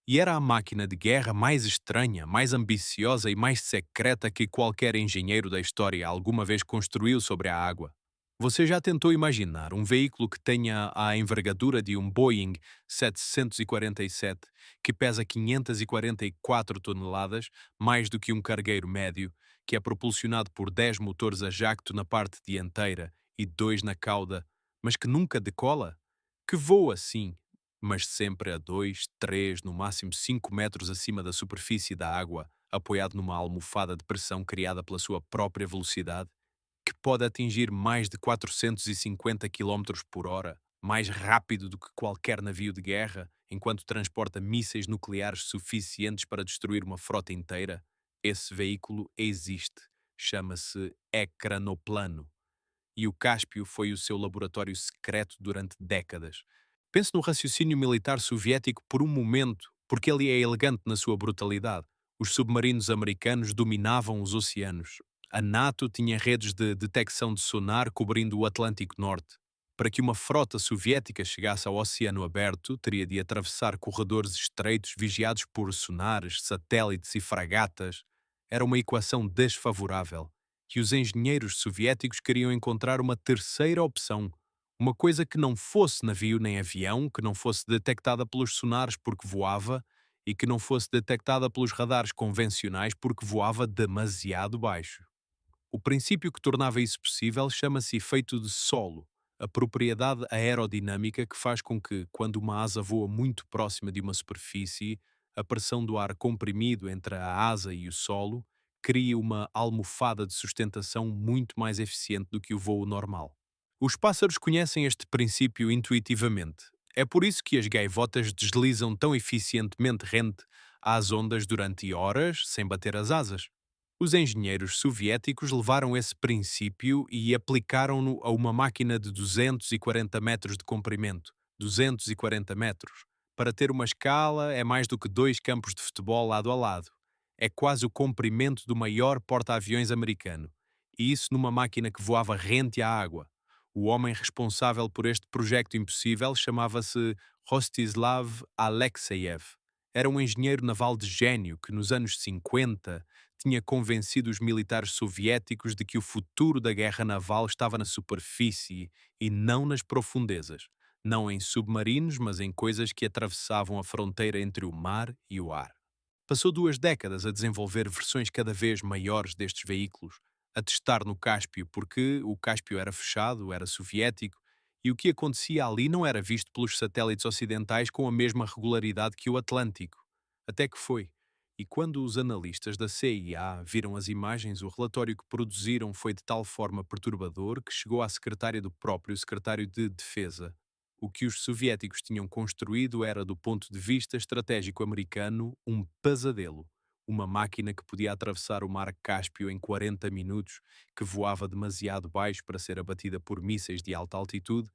E era a máquina de guerra mais estranha, mais ambiciosa e mais secreta que qualquer engenheiro da história alguma vez construiu sobre a água. Você já tentou imaginar um veículo que tenha a envergadura de um Boeing 747, que pesa 544 toneladas, mais do que um cargueiro médio, que é propulsionado por 10 motores a jacto na parte dianteira e 2 na cauda, mas que nunca decola? Que voa sim, mas sempre a 2, 3, no máximo 5 metros acima da superfície da água, apoiado numa almofada de pressão criada pela sua própria velocidade, que pode atingir mais de 450 km por hora, mais rápido do que qualquer navio de guerra, enquanto transporta mísseis nucleares suficientes para destruir uma frota inteira. Esse veículo existe. Chama-se ecranoplano. E o Cáspio foi o seu laboratório secreto durante décadas. Pense no raciocínio militar soviético por um momento, porque ele é elegante na sua brutalidade. Os submarinos americanos dominavam os oceanos. A NATO tinha redes de detecção de sonar cobrindo o Atlântico Norte. Para que uma frota soviética chegasse ao oceano aberto, teria de atravessar corredores estreitos vigiados por sonares, satélites e fragatas. Era uma equação desfavorável. Que os engenheiros soviéticos queriam encontrar uma terceira opção, uma coisa que não fosse navio nem avião, que não fosse detectada pelos sonares porque voava e que não fosse detectada pelos radares convencionais porque voava demasiado baixo. O princípio que tornava isso possível chama-se efeito de solo, a propriedade aerodinâmica que faz com que, quando uma asa voa muito próxima de uma superfície, a pressão do ar comprimido entre a asa e o solo crie uma almofada de sustentação muito mais eficiente do que o voo normal. Os pássaros conhecem este princípio intuitivamente. É por isso que as gaivotas deslizam tão eficientemente rente às ondas durante horas sem bater as asas. Os engenheiros soviéticos levaram esse princípio e aplicaram-no a uma máquina de 240 metros de comprimento. 240 metros. Para ter uma escala, é mais do que 2 campos de futebol lado a lado. É quase o comprimento do maior porta-aviões americano. E isso numa máquina que voava rente à água. O homem responsável por este projeto impossível chamava-se Rostislav Alexeyev. Era um engenheiro naval de gênio que, nos anos 50, tinha convencido os militares soviéticos de que o futuro da guerra naval estava na superfície e não nas profundezas. Não em submarinos, mas em coisas que atravessavam a fronteira entre o mar e o ar. Passou 2 décadas a desenvolver versões cada vez maiores destes veículos, a testar no Cáspio porque o Cáspio era fechado, era soviético, e o que acontecia ali não era visto pelos satélites ocidentais com a mesma regularidade que o Atlântico. Até que foi. E quando os analistas da CIA viram as imagens, o relatório que produziram foi de tal forma perturbador que chegou à secretária do próprio secretário de Defesa. O que os soviéticos tinham construído era, do ponto de vista estratégico americano, um pesadelo. Uma máquina que podia atravessar o mar Cáspio em 40 minutos, que voava demasiado baixo para ser abatida por mísseis de alta altitude,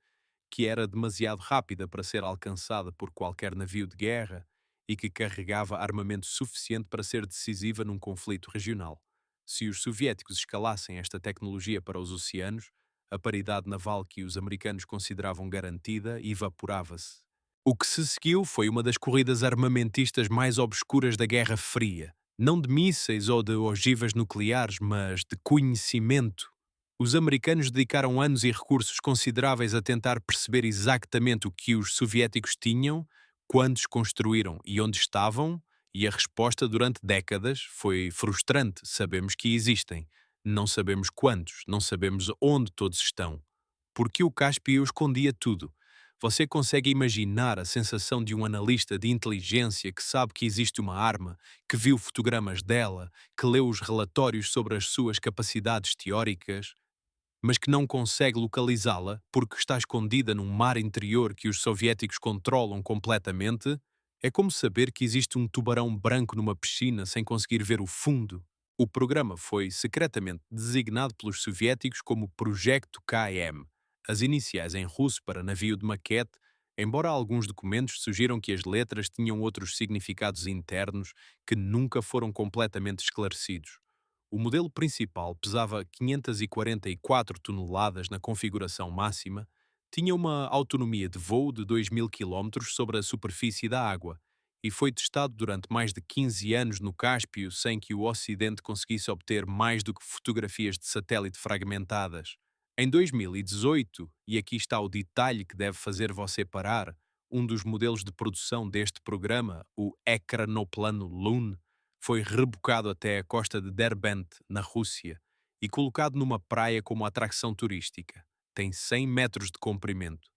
que era demasiado rápida para ser alcançada por qualquer navio de guerra e que carregava armamento suficiente para ser decisiva num conflito regional. Se os soviéticos escalassem esta tecnologia para os oceanos, a paridade naval que os americanos consideravam garantida evaporava-se. O que se seguiu foi uma das corridas armamentistas mais obscuras da Guerra Fria, não de mísseis ou de ogivas nucleares, mas de conhecimento. Os americanos dedicaram anos e recursos consideráveis a tentar perceber exatamente o que os soviéticos tinham, quantos construíram e onde estavam, e a resposta durante décadas foi frustrante. Sabemos que existem, não sabemos quantos, não sabemos onde todos estão. Porque o Cáspio escondia tudo. Você consegue imaginar a sensação de um analista de inteligência que sabe que existe uma arma, que viu fotogramas dela, que leu os relatórios sobre as suas capacidades teóricas, mas que não consegue localizá-la porque está escondida num mar interior que os soviéticos controlam completamente? É como saber que existe um tubarão branco numa piscina sem conseguir ver o fundo. O programa foi secretamente designado pelos soviéticos como Projeto KM, as iniciais em russo para navio de maquete, embora alguns documentos sugiram que as letras tinham outros significados internos que nunca foram completamente esclarecidos. O modelo principal pesava 544 toneladas na configuração máxima, tinha uma autonomia de voo de 2.000 km sobre a superfície da água e foi testado durante mais de 15 anos no Cáspio sem que o Ocidente conseguisse obter mais do que fotografias de satélite fragmentadas. Em 2018, e aqui está o detalhe que deve fazer você parar, um dos modelos de produção deste programa, o Ecranoplano Lune, foi rebocado até a costa de Derbent, na Rússia, e colocado numa praia como atração turística. Tem 100 metros de comprimento.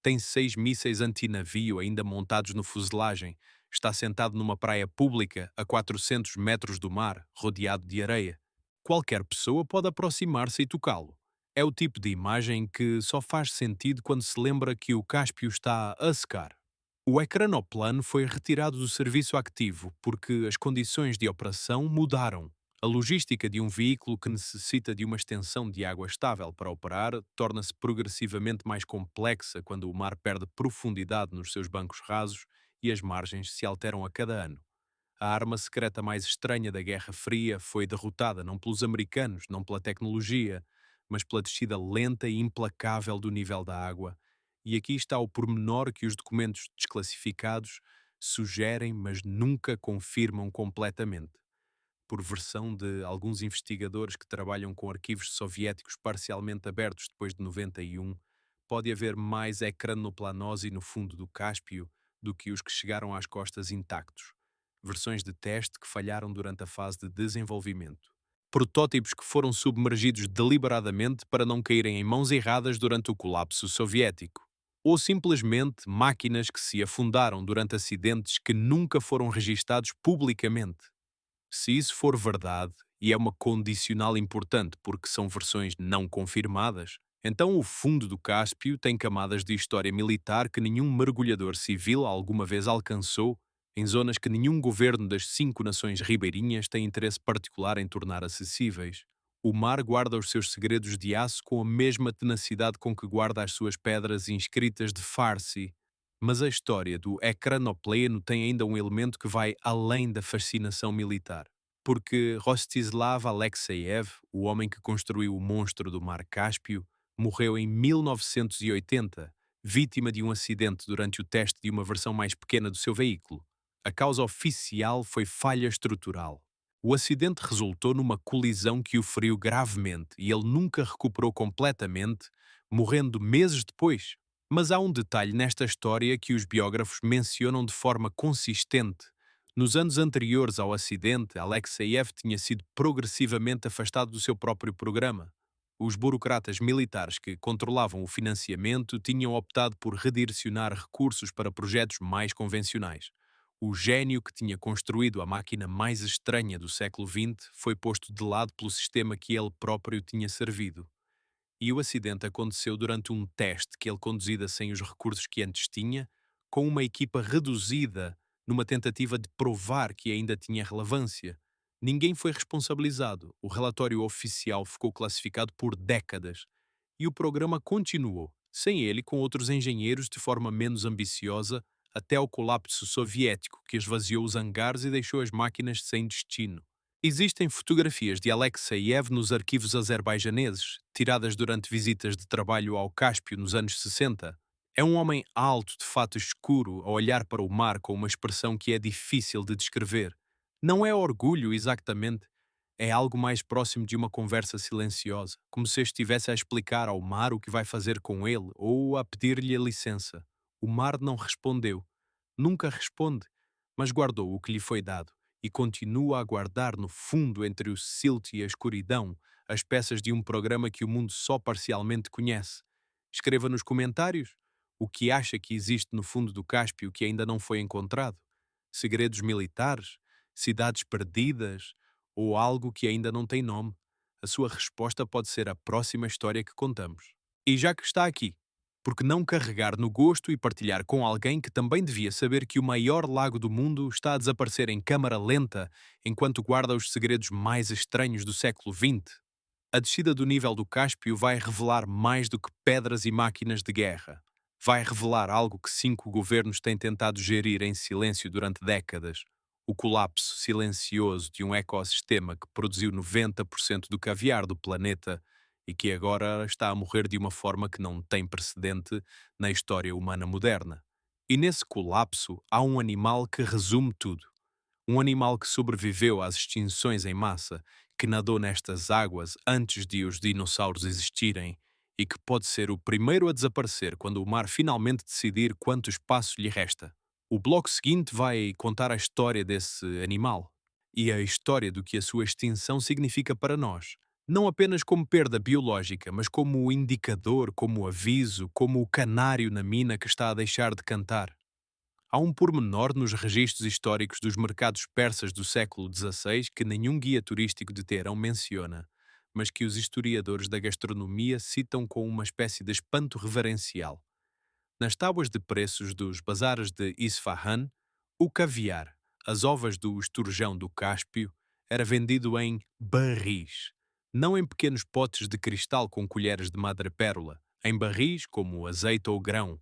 Tem 6 mísseis antinavio ainda montados no fuselagem. Está sentado numa praia pública a 400 metros do mar, rodeado de areia. Qualquer pessoa pode aproximar-se e tocá-lo. É o tipo de imagem que só faz sentido quando se lembra que o Cáspio está a secar. O ecranoplano foi retirado do serviço ativo porque as condições de operação mudaram. A logística de um veículo que necessita de uma extensão de água estável para operar torna-se progressivamente mais complexa quando o mar perde profundidade nos seus bancos rasos e as margens se alteram a cada ano. A arma secreta mais estranha da Guerra Fria foi derrotada não pelos americanos, não pela tecnologia, mas pela descida lenta e implacável do nível da água. E aqui está o pormenor que os documentos desclassificados sugerem, mas nunca confirmam completamente. Por versão de alguns investigadores que trabalham com arquivos soviéticos parcialmente abertos depois de 91, pode haver mais ecranoplanose no fundo do Cáspio do que os que chegaram às costas intactos. Versões de teste que falharam durante a fase de desenvolvimento. Protótipos que foram submergidos deliberadamente para não caírem em mãos erradas durante o colapso soviético. Ou simplesmente máquinas que se afundaram durante acidentes que nunca foram registados publicamente. Se isso for verdade, e é uma condicional importante porque são versões não confirmadas, então o fundo do Cáspio tem camadas de história militar que nenhum mergulhador civil alguma vez alcançou, em zonas que nenhum governo das 5 nações ribeirinhas tem interesse particular em tornar acessíveis. O mar guarda os seus segredos de aço com a mesma tenacidade com que guarda as suas pedras inscritas de Farsi. Mas a história do ecranopleno tem ainda um elemento que vai além da fascinação militar. Porque Rostislav Alexeyev, o homem que construiu o monstro do Mar Cáspio, morreu em 1980, vítima de um acidente durante o teste de uma versão mais pequena do seu veículo. A causa oficial foi falha estrutural. O acidente resultou numa colisão que o feriu gravemente e ele nunca recuperou completamente, morrendo meses depois. Mas há um detalhe nesta história que os biógrafos mencionam de forma consistente. Nos anos anteriores ao acidente, Alexeyev tinha sido progressivamente afastado do seu próprio programa. Os burocratas militares que controlavam o financiamento tinham optado por redirecionar recursos para projetos mais convencionais. O gênio que tinha construído a máquina mais estranha do século XX foi posto de lado pelo sistema que ele próprio tinha servido. E o acidente aconteceu durante um teste que ele conduzira sem os recursos que antes tinha, com uma equipa reduzida, numa tentativa de provar que ainda tinha relevância. Ninguém foi responsabilizado, o relatório oficial ficou classificado por décadas, e o programa continuou, sem ele, com outros engenheiros de forma menos ambiciosa, até ao colapso soviético, que esvaziou os hangares e deixou as máquinas sem destino. Existem fotografias de Alexeyev nos arquivos azerbaijaneses, tiradas durante visitas de trabalho ao Cáspio nos anos 60. É um homem alto, de fato escuro, a olhar para o mar com uma expressão que é difícil de descrever. Não é orgulho, exatamente. É algo mais próximo de uma conversa silenciosa, como se estivesse a explicar ao mar o que vai fazer com ele ou a pedir-lhe a licença. O mar não respondeu. Nunca responde, mas guardou o que lhe foi dado e continua a guardar no fundo entre o silt e a escuridão as peças de um programa que o mundo só parcialmente conhece. Escreva nos comentários o que acha que existe no fundo do Cáspio que ainda não foi encontrado. Segredos militares, cidades perdidas ou algo que ainda não tem nome. A sua resposta pode ser a próxima história que contamos. E já que está aqui, Porque não carregar no gosto e partilhar com alguém que também devia saber que o maior lago do mundo está a desaparecer em câmara lenta enquanto guarda os segredos mais estranhos do século XX? A descida do nível do Cáspio vai revelar mais do que pedras e máquinas de guerra. Vai revelar algo que 5 governos têm tentado gerir em silêncio durante décadas: o colapso silencioso de um ecossistema que produziu 90% do caviar do planeta e que agora está a morrer de uma forma que não tem precedente na história humana moderna. E nesse colapso há um animal que resume tudo. Um animal que sobreviveu às extinções em massa, que nadou nestas águas antes de os dinossauros existirem e que pode ser o primeiro a desaparecer quando o mar finalmente decidir quanto espaço lhe resta. O bloco seguinte vai contar a história desse animal e a história do que a sua extinção significa para nós. Não apenas como perda biológica, mas como o indicador, como o aviso, como o canário na mina que está a deixar de cantar. Há um pormenor nos registros históricos dos mercados persas do século XVI que nenhum guia turístico de Teherão menciona, mas que os historiadores da gastronomia citam com uma espécie de espanto reverencial. Nas tábuas de preços dos bazares de Isfahan, o caviar, as ovas do esturjão do Cáspio, era vendido em barris, não em pequenos potes de cristal com colheres de madrepérola, em barris como azeite ou grão.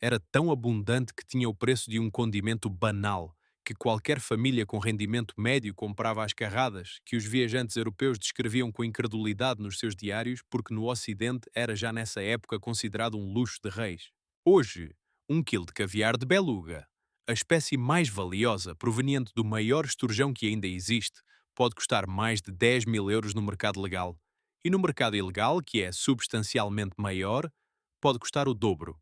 Era tão abundante que tinha o preço de um condimento banal, que qualquer família com rendimento médio comprava às carradas, que os viajantes europeus descreviam com incredulidade nos seus diários porque no Ocidente era já nessa época considerado um luxo de reis. Hoje, 1 quilo de caviar de beluga, a espécie mais valiosa proveniente do maior esturjão que ainda existe, pode custar mais de 10.000 euros no mercado legal. E no mercado ilegal, que é substancialmente maior, pode custar o dobro.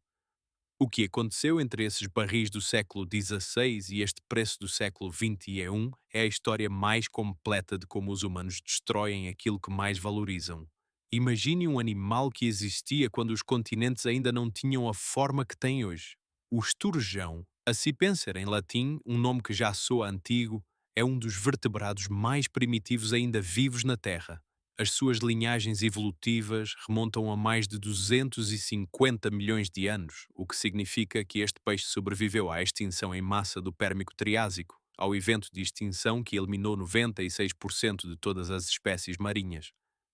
O que aconteceu entre esses barris do século XVI e este preço do século XXI é a história mais completa de como os humanos destroem aquilo que mais valorizam. Imagine um animal que existia quando os continentes ainda não tinham a forma que têm hoje. O esturjão, a cipenser em latim, um nome que já soa antigo, é um dos vertebrados mais primitivos ainda vivos na Terra. As suas linhagens evolutivas remontam a mais de 250 milhões de anos, o que significa que este peixe sobreviveu à extinção em massa do Pérmico-Triásico, ao evento de extinção que eliminou 96% de todas as espécies marinhas.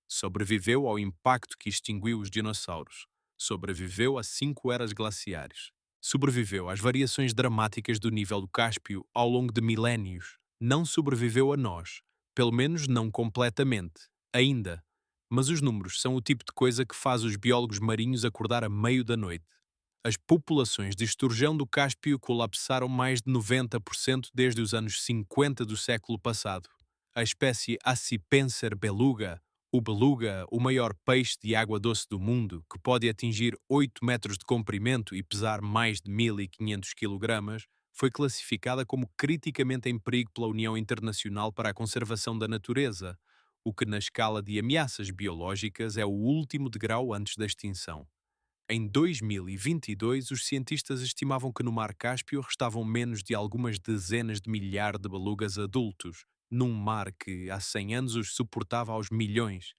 Sobreviveu ao impacto que extinguiu os dinossauros. Sobreviveu a 5 eras glaciares. Sobreviveu às variações dramáticas do nível do Cáspio ao longo de milénios. Não sobreviveu a nós, pelo menos não completamente. Ainda. Mas os números são o tipo de coisa que faz os biólogos marinhos acordar a meio da noite. As populações de esturjão do Cáspio colapsaram mais de 90% desde os anos 50 do século passado. A espécie Acipenser beluga, o beluga, o maior peixe de água doce do mundo, que pode atingir 8 metros de comprimento e pesar mais de 1.500 kg, foi classificada como criticamente em perigo pela União Internacional para a Conservação da Natureza, o que na escala de ameaças biológicas é o último degrau antes da extinção. Em 2022, os cientistas estimavam que no Mar Cáspio restavam menos de algumas dezenas de milhares de belugas adultos, num mar que há 100 anos os suportava aos milhões.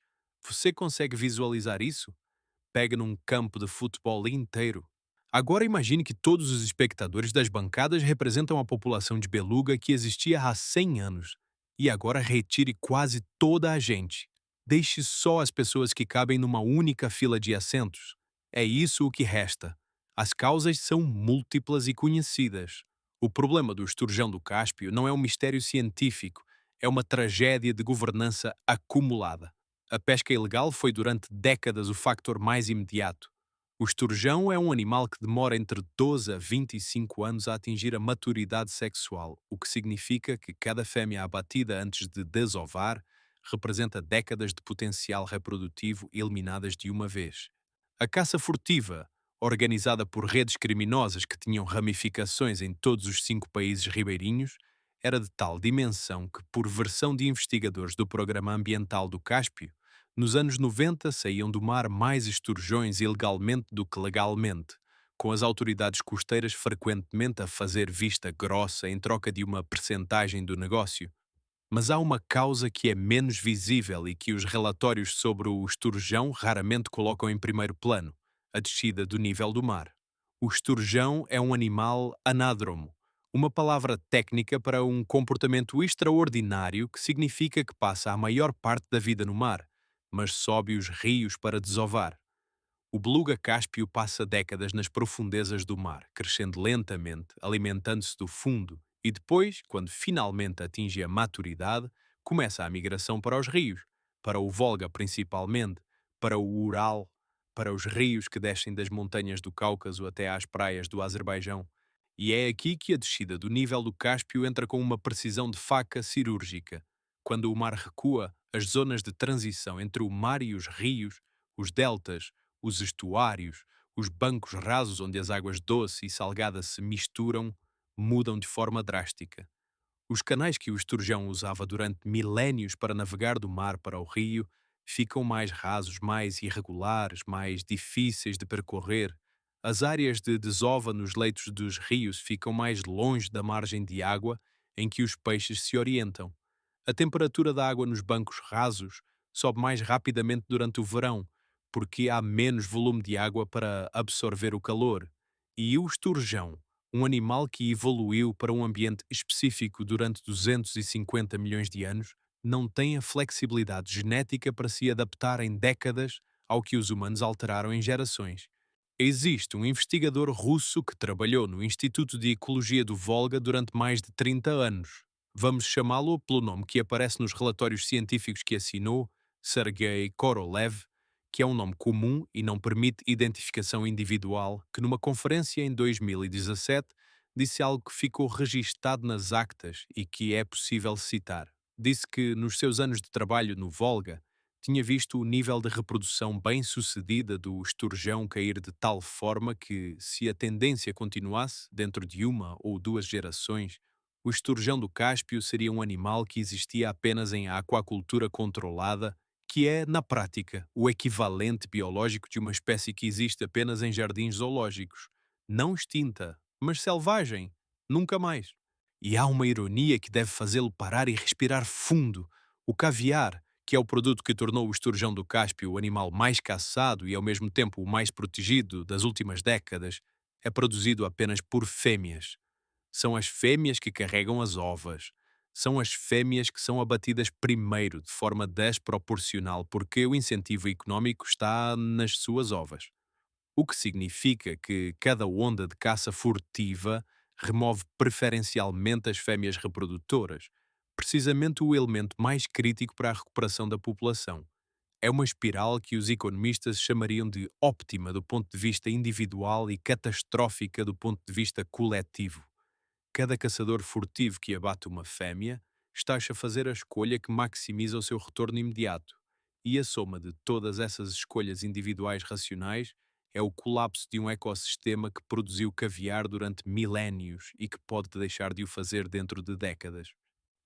Você consegue visualizar isso? Pega num campo de futebol inteiro. Agora imagine que todos os espectadores das bancadas representam a população de beluga que existia há 100 anos. E agora retire quase toda a gente. Deixe só as pessoas que cabem numa única fila de assentos. É isso o que resta. As causas são múltiplas e conhecidas. O problema do esturjão do Cáspio não é um mistério científico, é uma tragédia de governança acumulada. A pesca ilegal foi durante décadas o factor mais imediato. O esturjão é um animal que demora entre 12 a 25 anos a atingir a maturidade sexual, o que significa que cada fêmea abatida antes de desovar representa décadas de potencial reprodutivo eliminadas de uma vez. A caça furtiva, organizada por redes criminosas que tinham ramificações em todos os 5 países ribeirinhos, era de tal dimensão que, por versão de investigadores do Programa Ambiental do Cáspio, nos anos 90 saíam do mar mais esturjões ilegalmente do que legalmente, com as autoridades costeiras frequentemente a fazer vista grossa em troca de uma percentagem do negócio. Mas há uma causa que é menos visível e que os relatórios sobre o esturjão raramente colocam em primeiro plano: a descida do nível do mar. O esturjão é um animal anádromo, uma palavra técnica para um comportamento extraordinário que significa que passa a maior parte da vida no mar, mas sobe os rios para desovar. O beluga cáspio passa décadas nas profundezas do mar, crescendo lentamente, alimentando-se do fundo, e depois, quando finalmente atinge a maturidade, começa a migração para os rios, para o Volga principalmente, para o Ural, para os rios que descem das montanhas do Cáucaso até às praias do Azerbaijão. E é aqui que a descida do nível do Cáspio entra com uma precisão de faca cirúrgica. Quando o mar recua, as zonas de transição entre o mar e os rios, os deltas, os estuários, os bancos rasos onde as águas doce e salgada se misturam, mudam de forma drástica. Os canais que o esturjão usava durante milénios para navegar do mar para o rio ficam mais rasos, mais irregulares, mais difíceis de percorrer. As áreas de desova nos leitos dos rios ficam mais longe da margem de água em que os peixes se orientam. A temperatura da água nos bancos rasos sobe mais rapidamente durante o verão, porque há menos volume de água para absorver o calor. E o esturjão, um animal que evoluiu para um ambiente específico durante 250 milhões de anos, não tem a flexibilidade genética para se adaptar em décadas ao que os humanos alteraram em gerações. Existe um investigador russo que trabalhou no Instituto de Ecologia do Volga durante mais de 30 anos. Vamos chamá-lo pelo nome que aparece nos relatórios científicos que assinou, Sergei Korolev, que é um nome comum e não permite identificação individual, que numa conferência em 2017 disse algo que ficou registado nas actas e que é possível citar. Disse que nos seus anos de trabalho no Volga tinha visto o nível de reprodução bem-sucedida do esturjão cair de tal forma que, se a tendência continuasse dentro de uma ou duas gerações, o esturjão do Cáspio seria um animal que existia apenas em aquacultura controlada, que é, na prática, o equivalente biológico de uma espécie que existe apenas em jardins zoológicos. Não extinta, mas selvagem. Nunca mais. E há uma ironia que deve fazê-lo parar e respirar fundo. O caviar, que é o produto que tornou o esturjão do Cáspio o animal mais caçado e ao mesmo tempo o mais protegido das últimas décadas, é produzido apenas por fêmeas. São as fêmeas que carregam as ovas. São as fêmeas que são abatidas primeiro, de forma desproporcional, porque o incentivo económico está nas suas ovas. O que significa que cada onda de caça furtiva remove preferencialmente as fêmeas reprodutoras, precisamente o elemento mais crítico para a recuperação da população. É uma espiral que os economistas chamariam de óptima do ponto de vista individual e catastrófica do ponto de vista coletivo. Cada caçador furtivo que abate uma fêmea está-se a fazer a escolha que maximiza o seu retorno imediato. E a soma de todas essas escolhas individuais racionais é o colapso de um ecossistema que produziu caviar durante milénios e que pode deixar de o fazer dentro de décadas.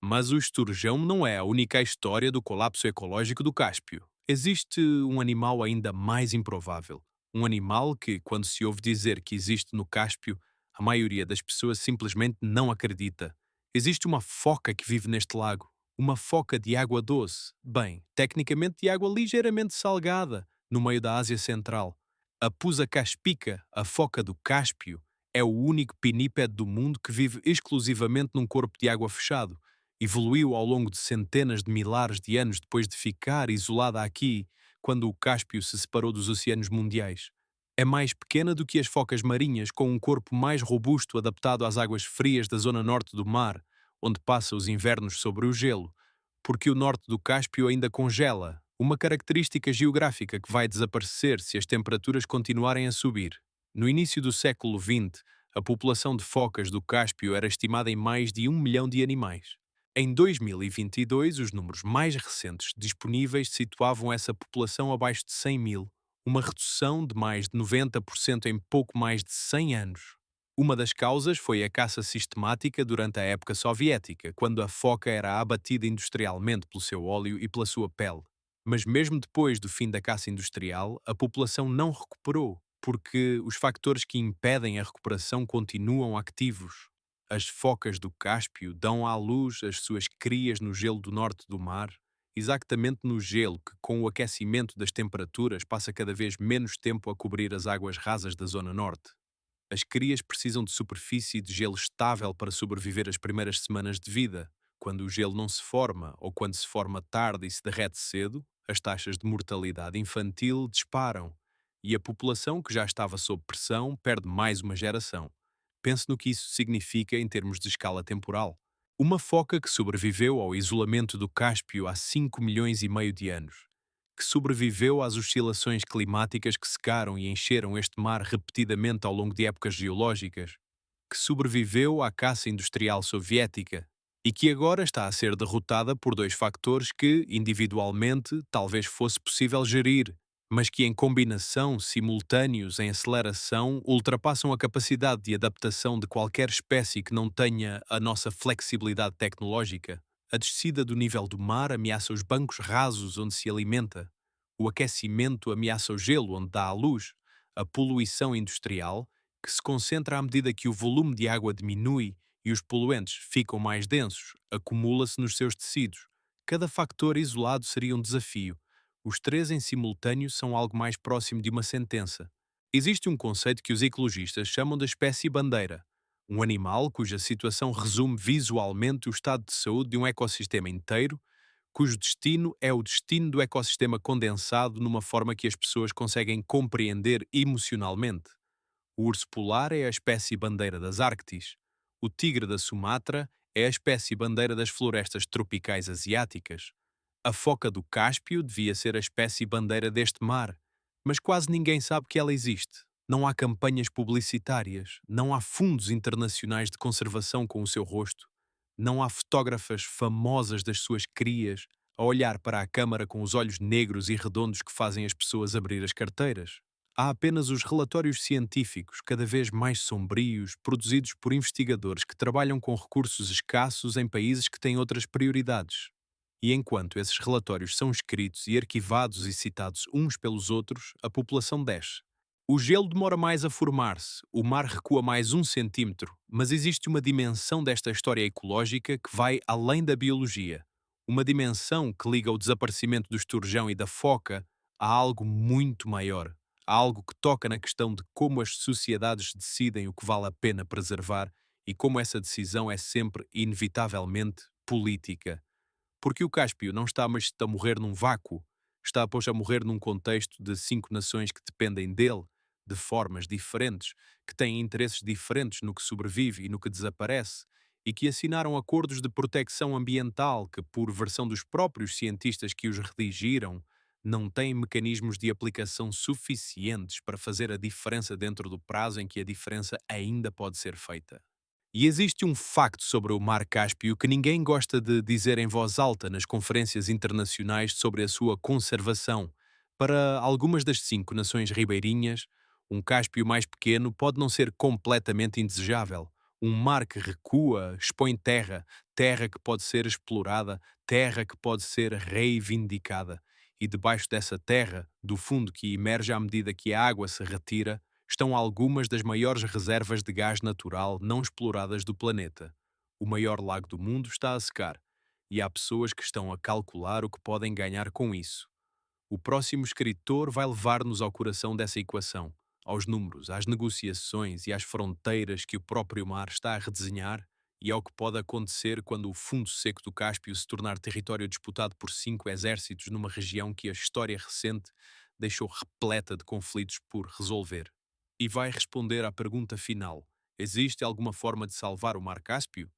Mas o esturjão não é a única história do colapso ecológico do Cáspio. Existe um animal ainda mais improvável. Um animal que, quando se ouve dizer que existe no Cáspio, a maioria das pessoas simplesmente não acredita. Existe uma foca que vive neste lago. Uma foca de água doce. Bem, tecnicamente de água ligeiramente salgada, no meio da Ásia Central. A Pusa caspica, a foca do Cáspio, é o único pinnipede do mundo que vive exclusivamente num corpo de água fechado. Evoluiu ao longo de centenas de milhares de anos depois de ficar isolada aqui, quando o Cáspio se separou dos oceanos mundiais. É mais pequena do que as focas marinhas, com um corpo mais robusto adaptado às águas frias da zona norte do mar, onde passa os invernos sobre o gelo, porque o norte do Cáspio ainda congela, uma característica geográfica que vai desaparecer se as temperaturas continuarem a subir. No início do século XX, a população de focas do Cáspio era estimada em mais de 1 milhão de animais. Em 2022, os números mais recentes disponíveis situavam essa população abaixo de 100 mil, uma redução de mais de 90% em pouco mais de 100 anos. Uma das causas foi a caça sistemática durante a época soviética, quando a foca era abatida industrialmente pelo seu óleo e pela sua pele. Mas mesmo depois do fim da caça industrial, a população não recuperou, porque os fatores que impedem a recuperação continuam ativos. As focas do Cáspio dão à luz as suas crias no gelo do norte do mar Exatamente no gelo, que com o aquecimento das temperaturas passa cada vez menos tempo a cobrir as águas rasas da zona norte. As crias precisam de superfície de gelo estável para sobreviver as primeiras semanas de vida. Quando o gelo não se forma ou quando se forma tarde e se derrete cedo, as taxas de mortalidade infantil disparam e a população que já estava sob pressão perde mais uma geração. Pense no que isso significa em termos de escala temporal. Uma foca que sobreviveu ao isolamento do Cáspio há 5 milhões e meio de anos, que sobreviveu às oscilações climáticas que secaram e encheram este mar repetidamente ao longo de épocas geológicas, que sobreviveu à caça industrial soviética e que agora está a ser derrotada por dois factores que, individualmente, talvez fosse possível gerir, mas que em combinação, simultâneos em aceleração, ultrapassam a capacidade de adaptação de qualquer espécie que não tenha a nossa flexibilidade tecnológica. A descida do nível do mar ameaça os bancos rasos onde se alimenta. O aquecimento ameaça o gelo onde dá à luz. A poluição industrial, que se concentra à medida que o volume de água diminui e os poluentes ficam mais densos, acumula-se nos seus tecidos. Cada factor isolado seria um desafio. Os três em simultâneo são algo mais próximo de uma sentença. Existe um conceito que os ecologistas chamam de espécie bandeira, um animal cuja situação resume visualmente o estado de saúde de um ecossistema inteiro, cujo destino é o destino do ecossistema condensado numa forma que as pessoas conseguem compreender emocionalmente. O urso polar é a espécie bandeira das Árctis. O tigre da Sumatra é a espécie bandeira das florestas tropicais asiáticas. A foca do Cáspio devia ser a espécie bandeira deste mar, mas quase ninguém sabe que ela existe. Não há campanhas publicitárias, não há fundos internacionais de conservação com o seu rosto, não há fotógrafas famosas das suas crias a olhar para a câmara com os olhos negros e redondos que fazem as pessoas abrir as carteiras. Há apenas os relatórios científicos, cada vez mais sombrios, produzidos por investigadores que trabalham com recursos escassos em países que têm outras prioridades. E enquanto esses relatórios são escritos e arquivados e citados uns pelos outros, a população desce. O gelo demora mais a formar-se, o mar recua mais 1 centímetro, mas existe uma dimensão desta história ecológica que vai além da biologia. Uma dimensão que liga o desaparecimento do esturjão e da foca a algo muito maior. A algo que toca na questão de como as sociedades decidem o que vale a pena preservar e como essa decisão é sempre, inevitavelmente, política. Porque o Cáspio não está mais a morrer num vácuo, está, pois, a morrer num contexto de 5 nações que dependem dele, de formas diferentes, que têm interesses diferentes no que sobrevive e no que desaparece, e que assinaram acordos de proteção ambiental que, por versão dos próprios cientistas que os redigiram, não têm mecanismos de aplicação suficientes para fazer a diferença dentro do prazo em que a diferença ainda pode ser feita. E existe um facto sobre o Mar Cáspio que ninguém gosta de dizer em voz alta nas conferências internacionais sobre a sua conservação. Para algumas das 5 nações ribeirinhas, um Cáspio mais pequeno pode não ser completamente indesejável. Um mar que recua expõe terra, terra que pode ser explorada, terra que pode ser reivindicada. E debaixo dessa terra, do fundo que emerge à medida que a água se retira, estão algumas das maiores reservas de gás natural não exploradas do planeta. O maior lago do mundo está a secar, e há pessoas que estão a calcular o que podem ganhar com isso. O próximo escritor vai levar-nos ao coração dessa equação, aos números, às negociações e às fronteiras que o próprio mar está a redesenhar e ao que pode acontecer quando o fundo seco do Cáspio se tornar território disputado por 5 exércitos numa região que a história recente deixou repleta de conflitos por resolver. E vai responder à pergunta final: existe alguma forma de salvar o Mar Cáspio?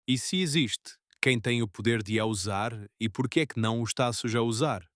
E se existe, quem tem o poder de a usar e por que é que não o está sujo a usar?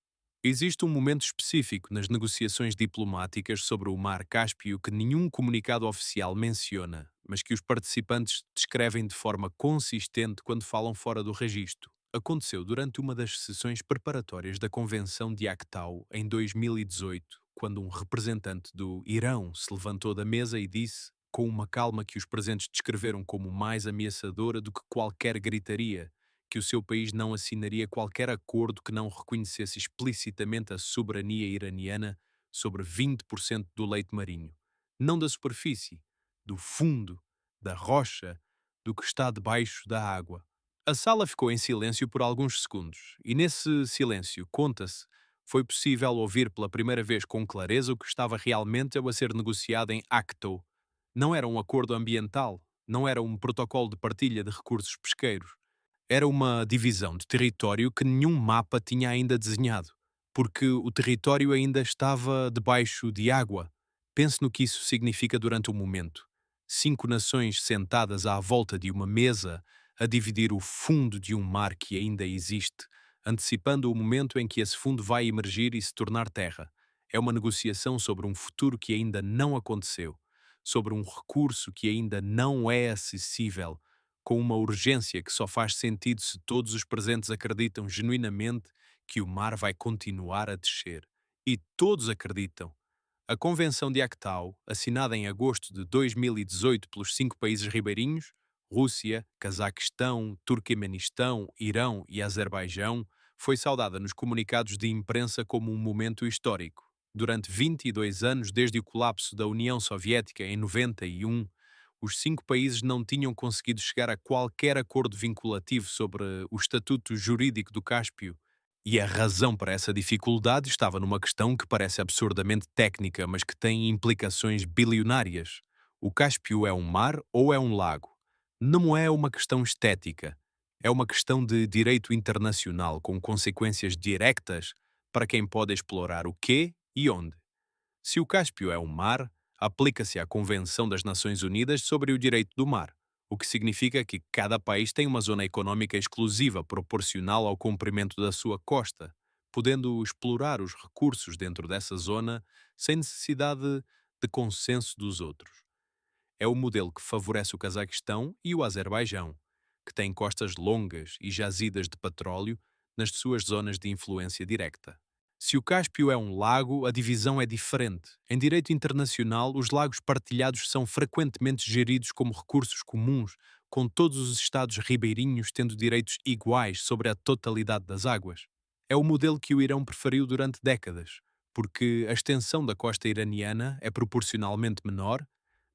Existe um momento específico nas negociações diplomáticas sobre o Mar Cáspio que nenhum comunicado oficial menciona, mas que os participantes descrevem de forma consistente quando falam fora do registro. Aconteceu durante uma das sessões preparatórias da Convenção de Actau em 2018, quando um representante do Irão se levantou da mesa e disse, com uma calma que os presentes descreveram como mais ameaçadora do que qualquer gritaria, que o seu país não assinaria qualquer acordo que não reconhecesse explicitamente a soberania iraniana sobre 20% do leito marinho. Não da superfície, do fundo, da rocha, do que está debaixo da água. A sala ficou em silêncio por alguns segundos, e nesse silêncio, conta-se, foi possível ouvir pela primeira vez com clareza o que estava realmente a ser negociado em Acto. Não era um acordo ambiental, não era um protocolo de partilha de recursos pesqueiros. Era uma divisão de território que nenhum mapa tinha ainda desenhado, porque o território ainda estava debaixo de água. Pense no que isso significa durante o momento. 5 nações sentadas à volta de uma mesa a dividir o fundo de um mar que ainda existe, antecipando o momento em que esse fundo vai emergir e se tornar terra. É uma negociação sobre um futuro que ainda não aconteceu, sobre um recurso que ainda não é acessível, com uma urgência que só faz sentido se todos os presentes acreditam genuinamente que o mar vai continuar a descer. E todos acreditam. A Convenção de Actau, assinada em agosto de 2018 pelos 5 países ribeirinhos, Rússia, Cazaquistão, Turquemenistão, Irão e Azerbaijão, foi saudada nos comunicados de imprensa como um momento histórico. Durante 22 anos, desde o colapso da União Soviética em 91, os 5 países não tinham conseguido chegar a qualquer acordo vinculativo sobre o estatuto jurídico do Cáspio. E a razão para essa dificuldade estava numa questão que parece absurdamente técnica, mas que tem implicações bilionárias. O Cáspio é um mar ou é um lago? Não é uma questão estética. É uma questão de direito internacional com consequências diretas para quem pode explorar o quê e onde. Se o Cáspio é um mar, aplica-se à Convenção das Nações Unidas sobre o Direito do Mar, o que significa que cada país tem uma zona económica exclusiva proporcional ao comprimento da sua costa, podendo explorar os recursos dentro dessa zona sem necessidade de consenso dos outros. É o modelo que favorece o Cazaquistão e o Azerbaijão, que têm costas longas e jazidas de petróleo nas suas zonas de influência direta. Se o Cáspio é um lago, a divisão é diferente. Em direito internacional, os lagos partilhados são frequentemente geridos como recursos comuns, com todos os Estados ribeirinhos tendo direitos iguais sobre a totalidade das águas. É o modelo que o Irão preferiu durante décadas, porque a extensão da costa iraniana é proporcionalmente menor,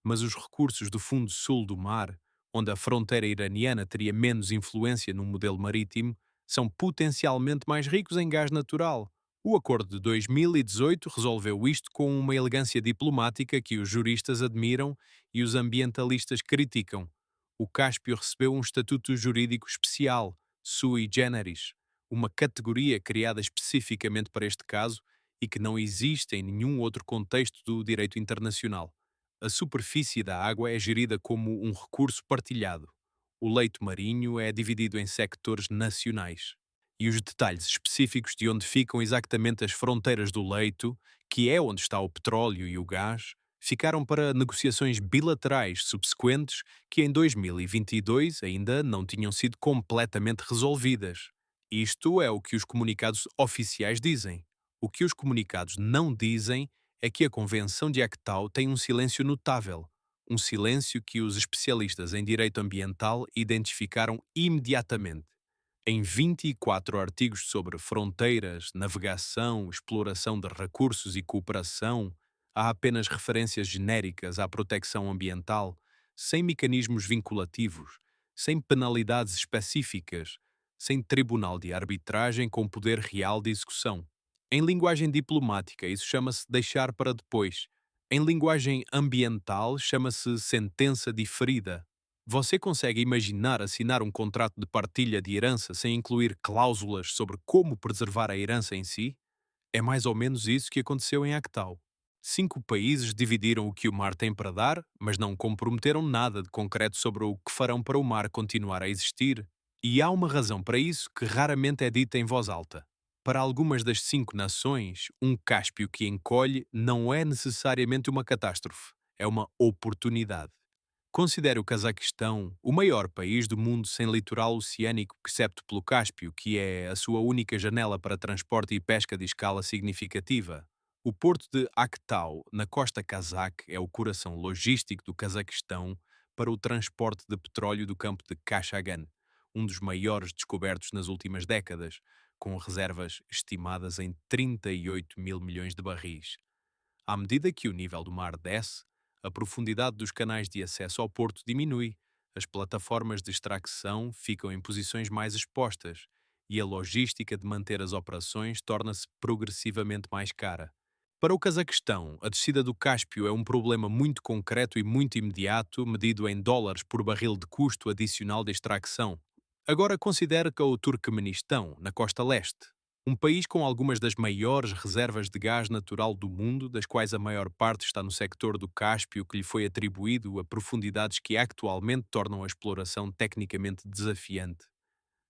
mas os recursos do fundo sul do mar, onde a fronteira iraniana teria menos influência no modelo marítimo, são potencialmente mais ricos em gás natural. O acordo de 2018 resolveu isto com uma elegância diplomática que os juristas admiram e os ambientalistas criticam. O Cáspio recebeu um estatuto jurídico especial, sui generis, uma categoria criada especificamente para este caso e que não existe em nenhum outro contexto do direito internacional. A superfície da água é gerida como um recurso partilhado. O leito marinho é dividido em sectores nacionais. E os detalhes específicos de onde ficam exatamente as fronteiras do leito, que é onde está o petróleo e o gás, ficaram para negociações bilaterais subsequentes que em 2022 ainda não tinham sido completamente resolvidas. Isto é o que os comunicados oficiais dizem. O que os comunicados não dizem é que a Convenção de Actau tem um silêncio notável, um silêncio que os especialistas em direito ambiental identificaram imediatamente. Em 24 artigos sobre fronteiras, navegação, exploração de recursos e cooperação, há apenas referências genéricas à proteção ambiental, sem mecanismos vinculativos, sem penalidades específicas, sem tribunal de arbitragem com poder real de execução. Em linguagem diplomática, isso chama-se deixar para depois. Em linguagem ambiental, chama-se sentença diferida. Você consegue imaginar assinar um contrato de partilha de herança sem incluir cláusulas sobre como preservar a herança em si? É mais ou menos isso que aconteceu em Actau. 5 países dividiram o que o mar tem para dar, mas não comprometeram nada de concreto sobre o que farão para o mar continuar a existir. E há uma razão para isso que raramente é dita em voz alta. Para algumas das 5 nações, um Cáspio que encolhe não é necessariamente uma catástrofe, é uma oportunidade. Considere o Cazaquistão o maior país do mundo sem litoral oceânico, excepto pelo Cáspio, que é a sua única janela para transporte e pesca de escala significativa. O porto de Aktau, na costa cazaque, é o coração logístico do Cazaquistão para o transporte de petróleo do campo de Kashagan, um dos maiores descobertos nas últimas décadas, com reservas estimadas em 38 mil milhões de barris. À medida que o nível do mar desce, a profundidade dos canais de acesso ao porto diminui, As plataformas de extração ficam em posições mais expostas e a logística de manter as operações torna-se progressivamente mais cara. Para o Cazaquistão, a descida do Cáspio é um problema muito concreto e muito imediato, medido em dólares por barril de custo adicional de extração. Agora considere que o Turcomenistão, na costa leste, um país com algumas das maiores reservas de gás natural do mundo, das quais a maior parte está no sector do Cáspio, que lhe foi atribuído a profundidades que atualmente tornam a exploração tecnicamente desafiante.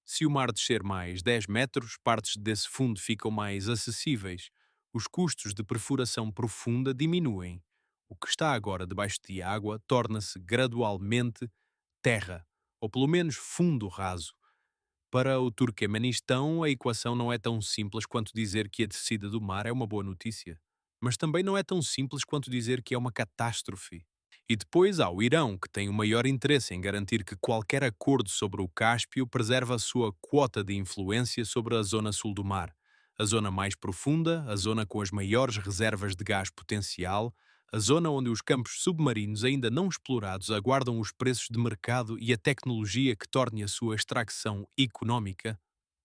Se o mar descer mais 10 metros, partes desse fundo ficam mais acessíveis. Os custos de perfuração profunda diminuem. O que está agora debaixo de água torna-se gradualmente terra, ou pelo menos fundo raso. Para o Turquemenistão, a equação não é tão simples quanto dizer que a descida do mar é uma boa notícia. Mas também não é tão simples quanto dizer que é uma catástrofe. E depois há o Irão, que tem o maior interesse em garantir que qualquer acordo sobre o Cáspio preserva a sua quota de influência sobre a zona sul do mar, a zona mais profunda, a zona com as maiores reservas de gás potencial, a zona onde os campos submarinos ainda não explorados aguardam os preços de mercado e a tecnologia que torne a sua extração económica.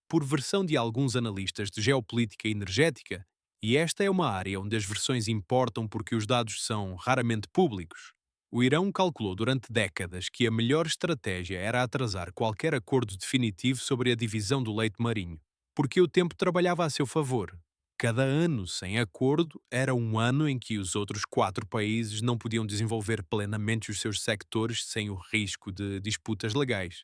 Por versão de alguns analistas de geopolítica energética, e esta é uma área onde as versões importam porque os dados são raramente públicos. O Irão calculou durante décadas que a melhor estratégia era atrasar qualquer acordo definitivo sobre a divisão do leite marinho, porque o tempo trabalhava a seu favor. Cada ano sem acordo era um ano em que os outros 4 países não podiam desenvolver plenamente os seus sectores sem o risco de disputas legais.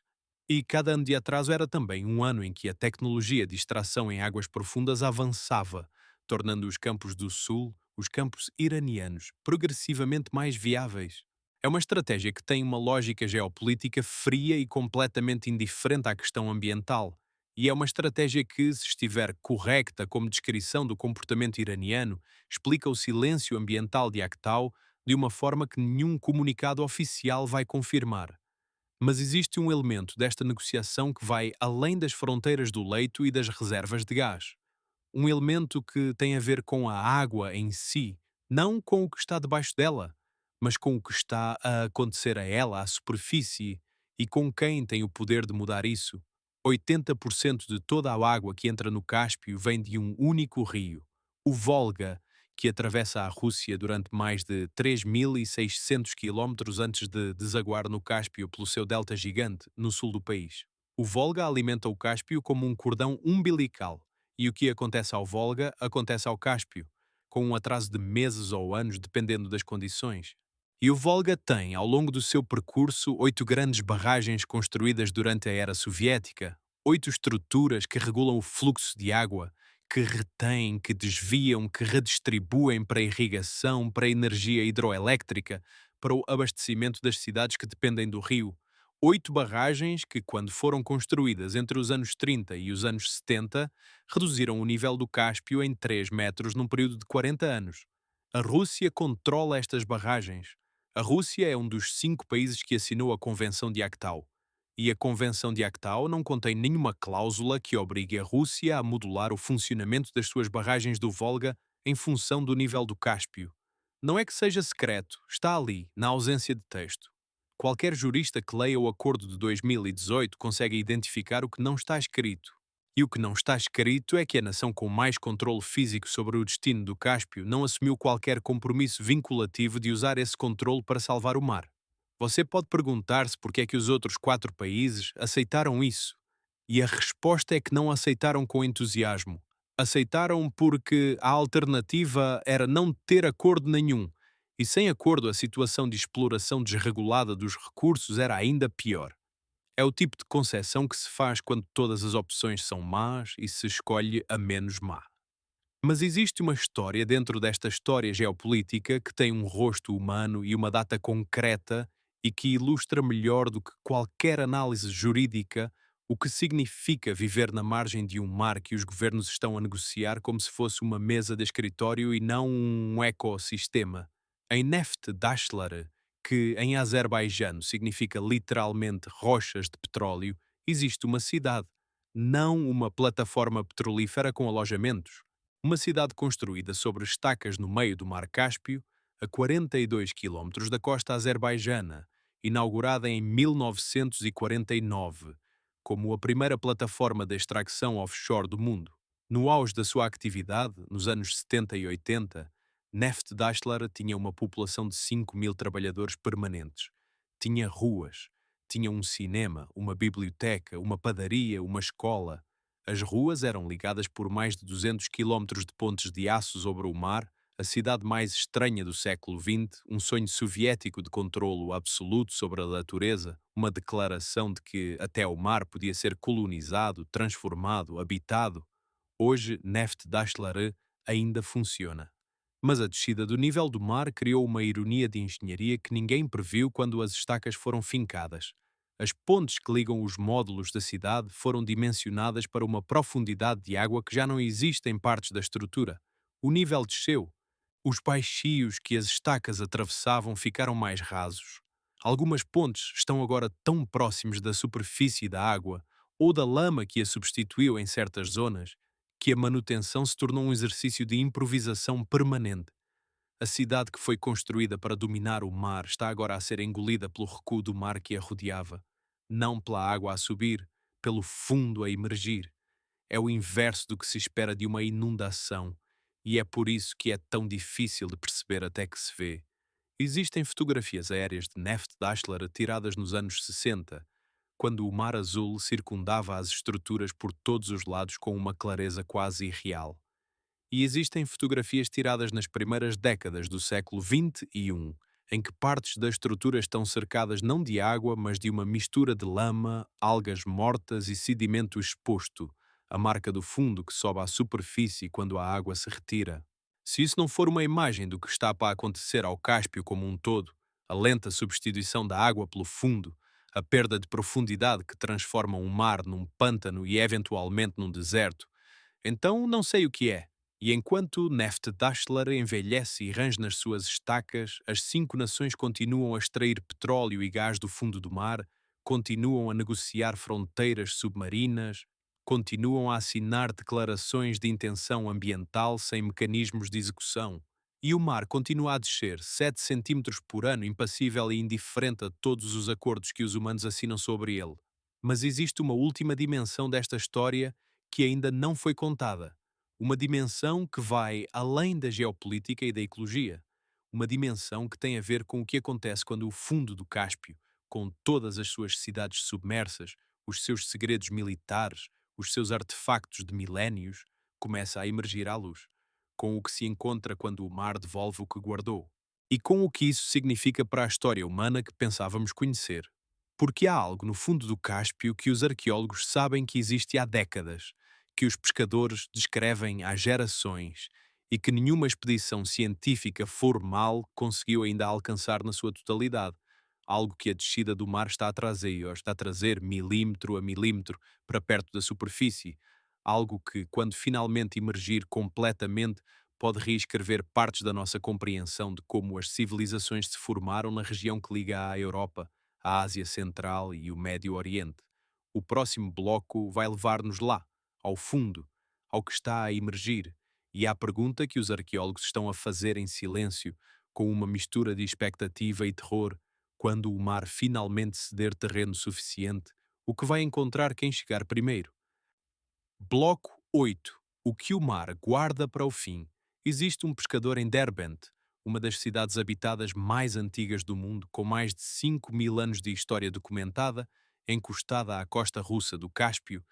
E cada ano de atraso era também um ano em que a tecnologia de extração em águas profundas avançava, tornando os campos do Sul, os campos iranianos, progressivamente mais viáveis. É uma estratégia que tem uma lógica geopolítica fria e completamente indiferente à questão ambiental. E é uma estratégia que, se estiver correcta como descrição do comportamento iraniano, explica o silêncio ambiental de Aktau de uma forma que nenhum comunicado oficial vai confirmar. Mas existe um elemento desta negociação que vai além das fronteiras do leito e das reservas de gás. Um elemento que tem a ver com a água em si, não com o que está debaixo dela, mas com o que está a acontecer a ela, à superfície, e com quem tem o poder de mudar isso. 80% de toda a água que entra no Cáspio vem de um único rio, o Volga, que atravessa a Rússia durante mais de 3.600 quilómetros antes de desaguar no Cáspio pelo seu delta gigante, no sul do país. O Volga alimenta o Cáspio como um cordão umbilical, e o que acontece ao Volga acontece ao Cáspio, com um atraso de meses ou anos dependendo das condições. E o Volga tem, ao longo do seu percurso, 8 grandes barragens construídas durante a era soviética, 8 estruturas que regulam o fluxo de água, que retêm, que desviam, que redistribuem para a irrigação, para a energia hidroelétrica, para o abastecimento das cidades que dependem do rio. 8 barragens que, quando foram construídas entre os anos 30 e os anos 70, reduziram o nível do Cáspio em 3 metros num período de 40 anos. A Rússia controla estas barragens. A Rússia é um dos 5 países que assinou a Convenção de Aktau. E a Convenção de Aktau não contém nenhuma cláusula que obrigue a Rússia a modular o funcionamento das suas barragens do Volga em função do nível do Cáspio. Não é que seja secreto, está ali, na ausência de texto. Qualquer jurista que leia o acordo de 2018 consegue identificar o que não está escrito. E o que não está escrito é que a nação com mais controle físico sobre o destino do Cáspio não assumiu qualquer compromisso vinculativo de usar esse controle para salvar o mar. Você pode perguntar-se porque é que os outros 4 países aceitaram isso. E a resposta é que não aceitaram com entusiasmo. Aceitaram porque a alternativa era não ter acordo nenhum. E sem acordo, a situação de exploração desregulada dos recursos era ainda pior. É o tipo de concessão que se faz quando todas as opções são más e se escolhe a menos má. Mas existe uma história dentro desta história geopolítica que tem um rosto humano e uma data concreta e que ilustra melhor do que qualquer análise jurídica o que significa viver na margem de um mar que os governos estão a negociar como se fosse uma mesa de escritório e não um ecossistema. Em Neft Dashlar, que em azerbaijano significa literalmente rochas de petróleo, existe uma cidade, não uma plataforma petrolífera com alojamentos. Uma cidade construída sobre estacas no meio do Mar Cáspio, a 42 quilómetros da costa azerbaijana, inaugurada em 1949, como a primeira plataforma de extração offshore do mundo. No auge da sua atividade, nos anos 70 e 80, Neftdasslar tinha uma população de 5.000 trabalhadores permanentes. Tinha ruas, tinha um cinema, uma biblioteca, uma padaria, uma escola. As ruas eram ligadas por mais de 200 quilómetros de pontes de aço sobre o mar, a cidade mais estranha do século XX, um sonho soviético de controlo absoluto sobre a natureza, uma declaração de que até o mar podia ser colonizado, transformado, habitado. Hoje, Neftdasslar ainda funciona. Mas a descida do nível do mar criou uma ironia de engenharia que ninguém previu quando as estacas foram fincadas. As pontes que ligam os módulos da cidade foram dimensionadas para uma profundidade de água que já não existe em partes da estrutura. O nível desceu. Os baixios que as estacas atravessavam ficaram mais rasos. Algumas pontes estão agora tão próximas da superfície da água ou da lama que a substituiu em certas zonas que a manutenção se tornou um exercício de improvisação permanente. A cidade que foi construída para dominar o mar está agora a ser engolida pelo recuo do mar que a rodeava, não pela água a subir, pelo fundo a emergir. É o inverso do que se espera de uma inundação, e é por isso que é tão difícil de perceber até que se vê. Existem fotografias aéreas de Neftdasslar tiradas nos anos 60, quando o mar azul circundava as estruturas por todos os lados com uma clareza quase irreal. E existem fotografias tiradas nas primeiras décadas do século XXI, em que partes da estrutura estão cercadas não de água, mas de uma mistura de lama, algas mortas e sedimento exposto, a marca do fundo que sobe à superfície quando a água se retira. Se isso não for uma imagem do que está para acontecer ao Cáspio como um todo, a lenta substituição da água pelo fundo, a perda de profundidade que transforma um mar num pântano e eventualmente num deserto, então não sei o que é. E enquanto Neftdasslar envelhece e range nas suas estacas, as 5 nações continuam a extrair petróleo e gás do fundo do mar, continuam a negociar fronteiras submarinas, continuam a assinar declarações de intenção ambiental sem mecanismos de execução. E o mar continua a descer 7 centímetros por ano, impassível e indiferente a todos os acordos que os humanos assinam sobre ele. Mas existe uma última dimensão desta história que ainda não foi contada. Uma dimensão que vai além da geopolítica e da ecologia. Uma dimensão que tem a ver com o que acontece quando o fundo do Cáspio, com todas as suas cidades submersas, os seus segredos militares, os seus artefactos de milénios, começa a emergir à luz. Com o que se encontra quando o mar devolve o que guardou. E com o que isso significa para a história humana que pensávamos conhecer. Porque há algo no fundo do Cáspio que os arqueólogos sabem que existe há décadas, que os pescadores descrevem há gerações e que nenhuma expedição científica formal conseguiu ainda alcançar na sua totalidade. Algo que a descida do mar está a trazer milímetro a milímetro para perto da superfície. Algo que, quando finalmente emergir completamente, pode reescrever partes da nossa compreensão de como as civilizações se formaram na região que liga à Europa, a Ásia Central e o Médio Oriente. O próximo bloco vai levar-nos lá, ao fundo, ao que está a emergir, e à pergunta que os arqueólogos estão a fazer em silêncio, com uma mistura de expectativa e terror, quando o mar finalmente ceder terreno suficiente, o que vai encontrar quem chegar primeiro. Bloco 8. O que o mar guarda para o fim. Existe um pescador em Derbent, uma das cidades habitadas mais antigas do mundo, com mais de 5.000 anos de história documentada, encostada à costa russa do Cáspio,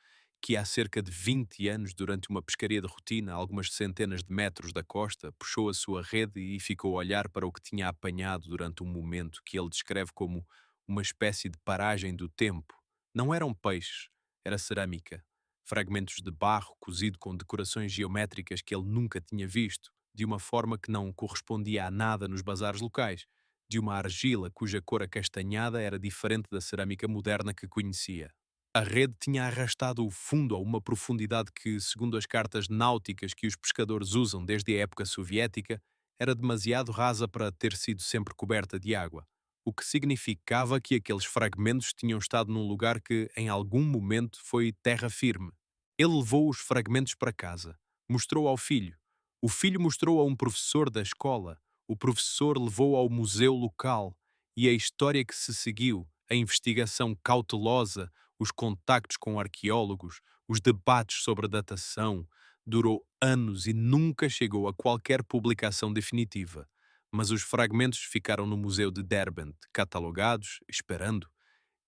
que há cerca de 20 anos, durante uma pescaria de rotina a algumas centenas de metros da costa, puxou a sua rede e ficou a olhar para o que tinha apanhado durante um momento que ele descreve como uma espécie de paragem do tempo. Não eram peixes, era cerâmica. Fragmentos de barro cozido com decorações geométricas que ele nunca tinha visto, de uma forma que não correspondia a nada nos bazares locais, de uma argila cuja cor acastanhada era diferente da cerâmica moderna que conhecia. A rede tinha arrastado o fundo a uma profundidade que, segundo as cartas náuticas que os pescadores usam desde a época soviética, era demasiado rasa para ter sido sempre coberta de água, o que significava que aqueles fragmentos tinham estado num lugar que, em algum momento, foi terra firme. Ele levou os fragmentos para casa, mostrou ao filho. O filho mostrou a um professor da escola. O professor levou ao museu local E a história que se seguiu, a investigação cautelosa, os contactos com arqueólogos, os debates sobre a datação, durou anos e nunca chegou a qualquer publicação definitiva. Mas os fragmentos ficaram no Museu de Derbent, catalogados, esperando.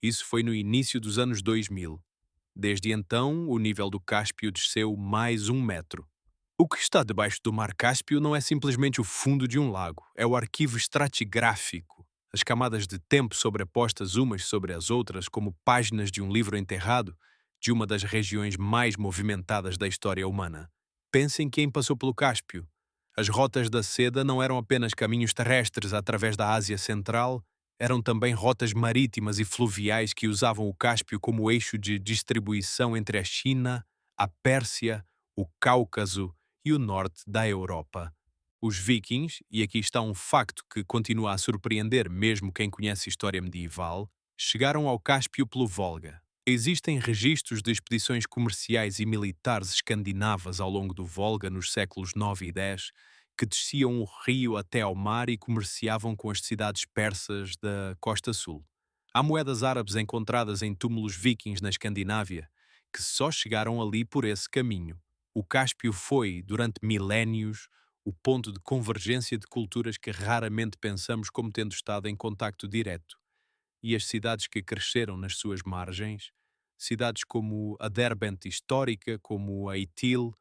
Isso foi no início dos anos 2000. Desde então, o nível do Cáspio desceu mais 1 metro. O que está debaixo do Mar Cáspio não é simplesmente o fundo de um lago, é o arquivo estratigráfico. As camadas de tempo sobrepostas umas sobre as outras, como páginas de um livro enterrado, de uma das regiões mais movimentadas da história humana. Pensem quem passou pelo Cáspio. As rotas da seda não eram apenas caminhos terrestres através da Ásia Central, eram também rotas marítimas e fluviais que usavam o Cáspio como eixo de distribuição entre a China, a Pérsia, o Cáucaso e o norte da Europa. Os vikings, e aqui está um facto que continua a surpreender mesmo quem conhece história medieval, chegaram ao Cáspio pelo Volga. Existem registros de expedições comerciais e militares escandinavas ao longo do Volga nos séculos 9 e 10 que desciam o rio até ao mar e comerciavam com as cidades persas da costa sul. Há moedas árabes encontradas em túmulos vikings na Escandinávia que só chegaram ali por esse caminho. O Cáspio foi, durante milénios, o ponto de convergência de culturas que raramente pensamos como tendo estado em contacto direto. E as cidades que cresceram nas suas margens, cidades como a Derbent histórica, como a Itil,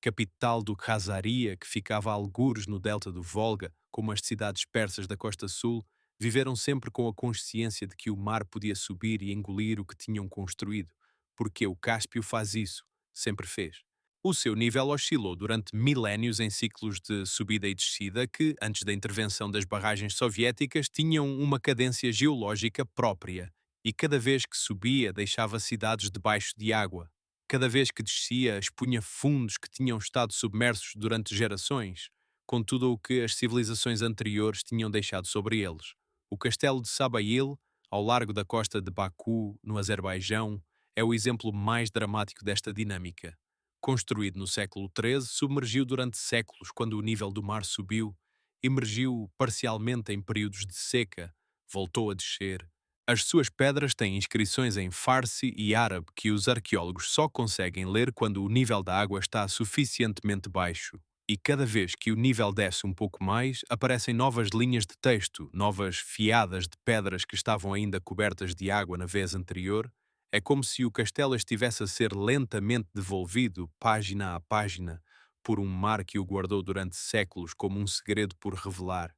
capital do Khazaria, que ficava a algures no delta do Volga, como as cidades persas da costa sul, viveram sempre com a consciência de que o mar podia subir e engolir o que tinham construído, porque o Cáspio faz isso, sempre fez. O seu nível oscilou durante milénios em ciclos de subida e descida que, antes da intervenção das barragens soviéticas, tinham uma cadência geológica própria, e cada vez que subia deixava cidades debaixo de água. Cada vez que descia, expunha fundos que tinham estado submersos durante gerações, com tudo o que as civilizações anteriores tinham deixado sobre eles. O castelo de Sabail, ao largo da costa de Baku, no Azerbaijão, é o exemplo mais dramático desta dinâmica. Construído no século XIII, submergiu durante séculos quando o nível do mar subiu, emergiu parcialmente em períodos de seca, voltou a descer. As suas pedras têm inscrições em farsi e árabe que os arqueólogos só conseguem ler quando o nível da água está suficientemente baixo. E cada vez que o nível desce um pouco mais, aparecem novas linhas de texto, novas fiadas de pedras que estavam ainda cobertas de água na vez anterior. É como se o castelo estivesse a ser lentamente devolvido, página a página, por um mar que o guardou durante séculos como um segredo por revelar.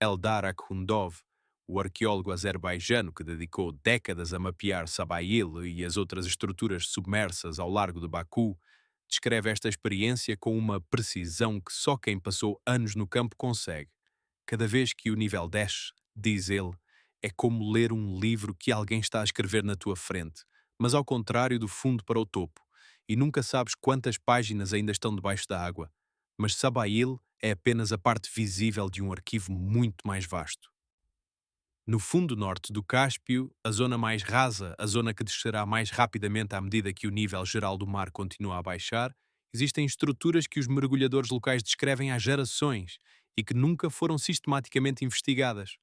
Eldar Akhundov, o arqueólogo azerbaijano que dedicou décadas a mapear Sabail e as outras estruturas submersas ao largo de Baku, descreve esta experiência com uma precisão que só quem passou anos no campo consegue. Cada vez que o nível desce, diz ele, é como ler um livro que alguém está a escrever na tua frente, mas ao contrário do fundo para o topo, e nunca sabes quantas páginas ainda estão debaixo da água. Mas Sabail é apenas a parte visível de um arquivo muito mais vasto. No fundo norte do Cáspio, a zona mais rasa, a zona que descerá mais rapidamente à medida que o nível geral do mar continua a baixar, existem estruturas que os mergulhadores locais descrevem há gerações e que nunca foram sistematicamente investigadas.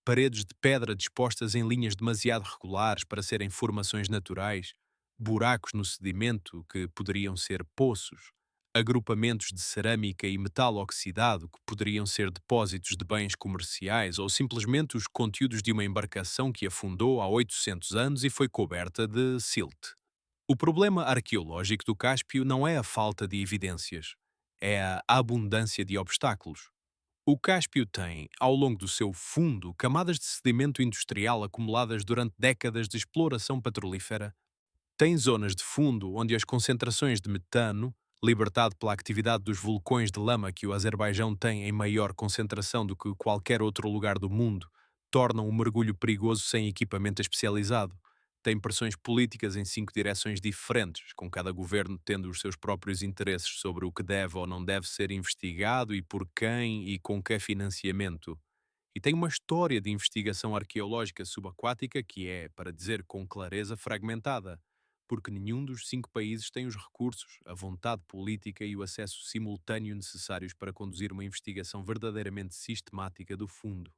Paredes de pedra dispostas em linhas demasiado regulares para serem formações naturais, buracos no sedimento que poderiam ser poços, agrupamentos de cerâmica e metal oxidado que poderiam ser depósitos de bens comerciais ou simplesmente os conteúdos de uma embarcação que afundou há 800 anos e foi coberta de silt. O problema arqueológico do Cáspio não é a falta de evidências, é a abundância de obstáculos. O Cáspio tem, ao longo do seu fundo, camadas de sedimento industrial acumuladas durante décadas de exploração petrolífera. Tem zonas de fundo onde as concentrações de metano, libertado pela atividade dos vulcões de lama que o Azerbaijão tem em maior concentração do que qualquer outro lugar do mundo, tornam o mergulho perigoso sem equipamento especializado. Tem pressões políticas em 5 direções diferentes, com cada governo tendo os seus próprios interesses sobre o que deve ou não deve ser investigado e por quem e com que financiamento. E tem uma história de investigação arqueológica subaquática que é, para dizer com clareza, fragmentada, porque nenhum dos 5 países tem os recursos, a vontade política e o acesso simultâneo necessários para conduzir uma investigação verdadeiramente sistemática do fundo.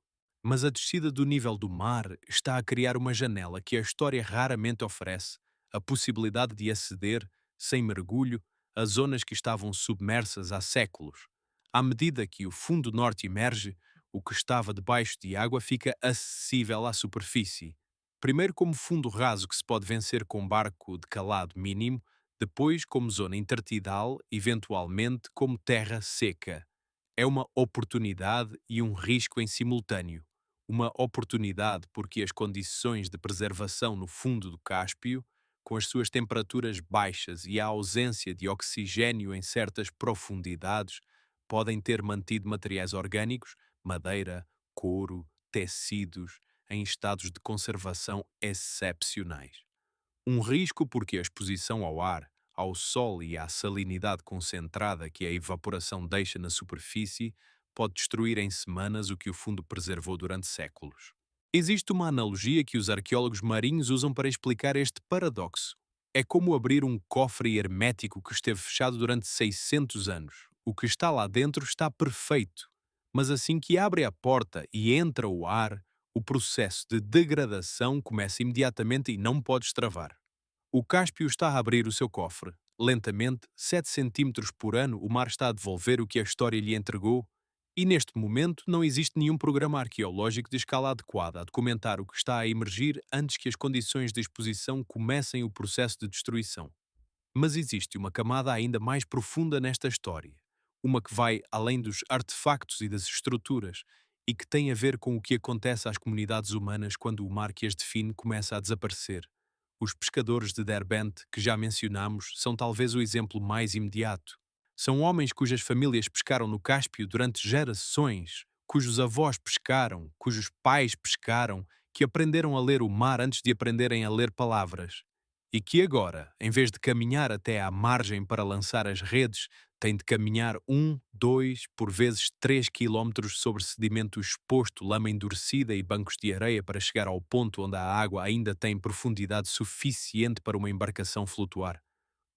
Mas a descida do nível do mar está a criar uma janela que a história raramente oferece, a possibilidade de aceder, sem mergulho, a zonas que estavam submersas há séculos. À medida que o fundo norte emerge, o que estava debaixo de água fica acessível à superfície. Primeiro como fundo raso que se pode vencer com barco de calado mínimo, depois como zona intertidal, eventualmente como terra seca. É uma oportunidade e um risco em simultâneo. Uma oportunidade porque as condições de preservação no fundo do Cáspio, com as suas temperaturas baixas e a ausência de oxigênio em certas profundidades, podem ter mantido materiais orgânicos, madeira, couro, tecidos, em estados de conservação excepcionais. Um risco porque a exposição ao ar, ao sol e à salinidade concentrada que a evaporação deixa na superfície pode destruir em semanas o que o fundo preservou durante séculos. Existe uma analogia que os arqueólogos marinhos usam para explicar este paradoxo. É como abrir um cofre hermético que esteve fechado durante 600 anos. O que está lá dentro está perfeito, mas assim que abre a porta e entra o ar, o processo de degradação começa imediatamente e não pode destravar. O Cáspio está a abrir o seu cofre. Lentamente, 7 centímetros por ano, o mar está a devolver o que a história lhe entregou, e neste momento não existe nenhum programa arqueológico de escala adequada a documentar o que está a emergir antes que as condições de exposição comecem o processo de destruição. Mas existe uma camada ainda mais profunda nesta história, uma que vai além dos artefactos e das estruturas e que tem a ver com o que acontece às comunidades humanas quando o mar que as define começa a desaparecer. Os pescadores de Derbent, que já mencionamos, são talvez o exemplo mais imediato. São homens cujas famílias pescaram no Cáspio durante gerações, cujos avós pescaram, cujos pais pescaram, que aprenderam a ler o mar antes de aprenderem a ler palavras. E que agora, em vez de caminhar até à margem para lançar as redes, têm de caminhar 2, por vezes 3 quilómetros sobre sedimento exposto, lama endurecida e bancos de areia para chegar ao ponto onde a água ainda tem profundidade suficiente para uma embarcação flutuar.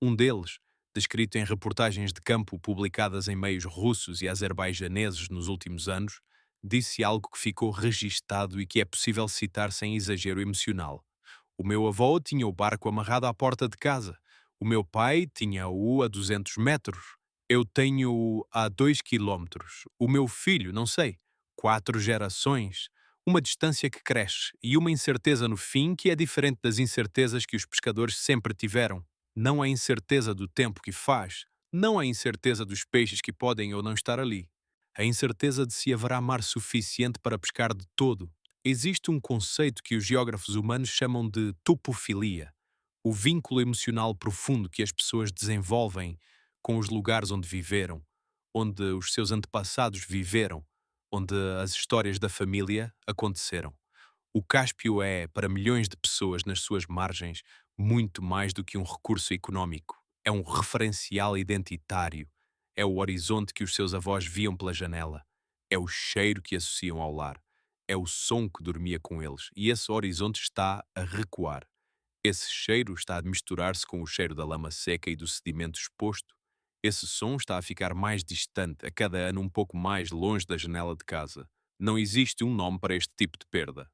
Um deles, descrito em reportagens de campo publicadas em meios russos e azerbaijaneses nos últimos anos, disse algo que ficou registado e que é possível citar sem exagero emocional. O meu avô tinha o barco amarrado à porta de casa. O meu pai tinha-o a 200 metros. Eu tenho-o a 2 quilómetros. O meu filho, não sei, 4 gerações. Uma distância que cresce e uma incerteza no fim que é diferente das incertezas que os pescadores sempre tiveram. Não a incerteza do tempo que faz, não a incerteza dos peixes que podem ou não estar ali. A incerteza de se haverá mar suficiente para pescar de todo. Existe um conceito que os geógrafos humanos chamam de topofilia, o vínculo emocional profundo que as pessoas desenvolvem com os lugares onde viveram, onde os seus antepassados viveram, onde as histórias da família aconteceram. O Cáspio é, para milhões de pessoas nas suas margens, muito mais do que um recurso económico. É um referencial identitário. É o horizonte que os seus avós viam pela janela. É o cheiro que associam ao lar. É o som que dormia com eles. E esse horizonte está a recuar. Esse cheiro está a misturar-se com o cheiro da lama seca e do sedimento exposto. Esse som está a ficar mais distante, a cada ano um pouco mais longe da janela de casa. Não existe um nome para este tipo de perda.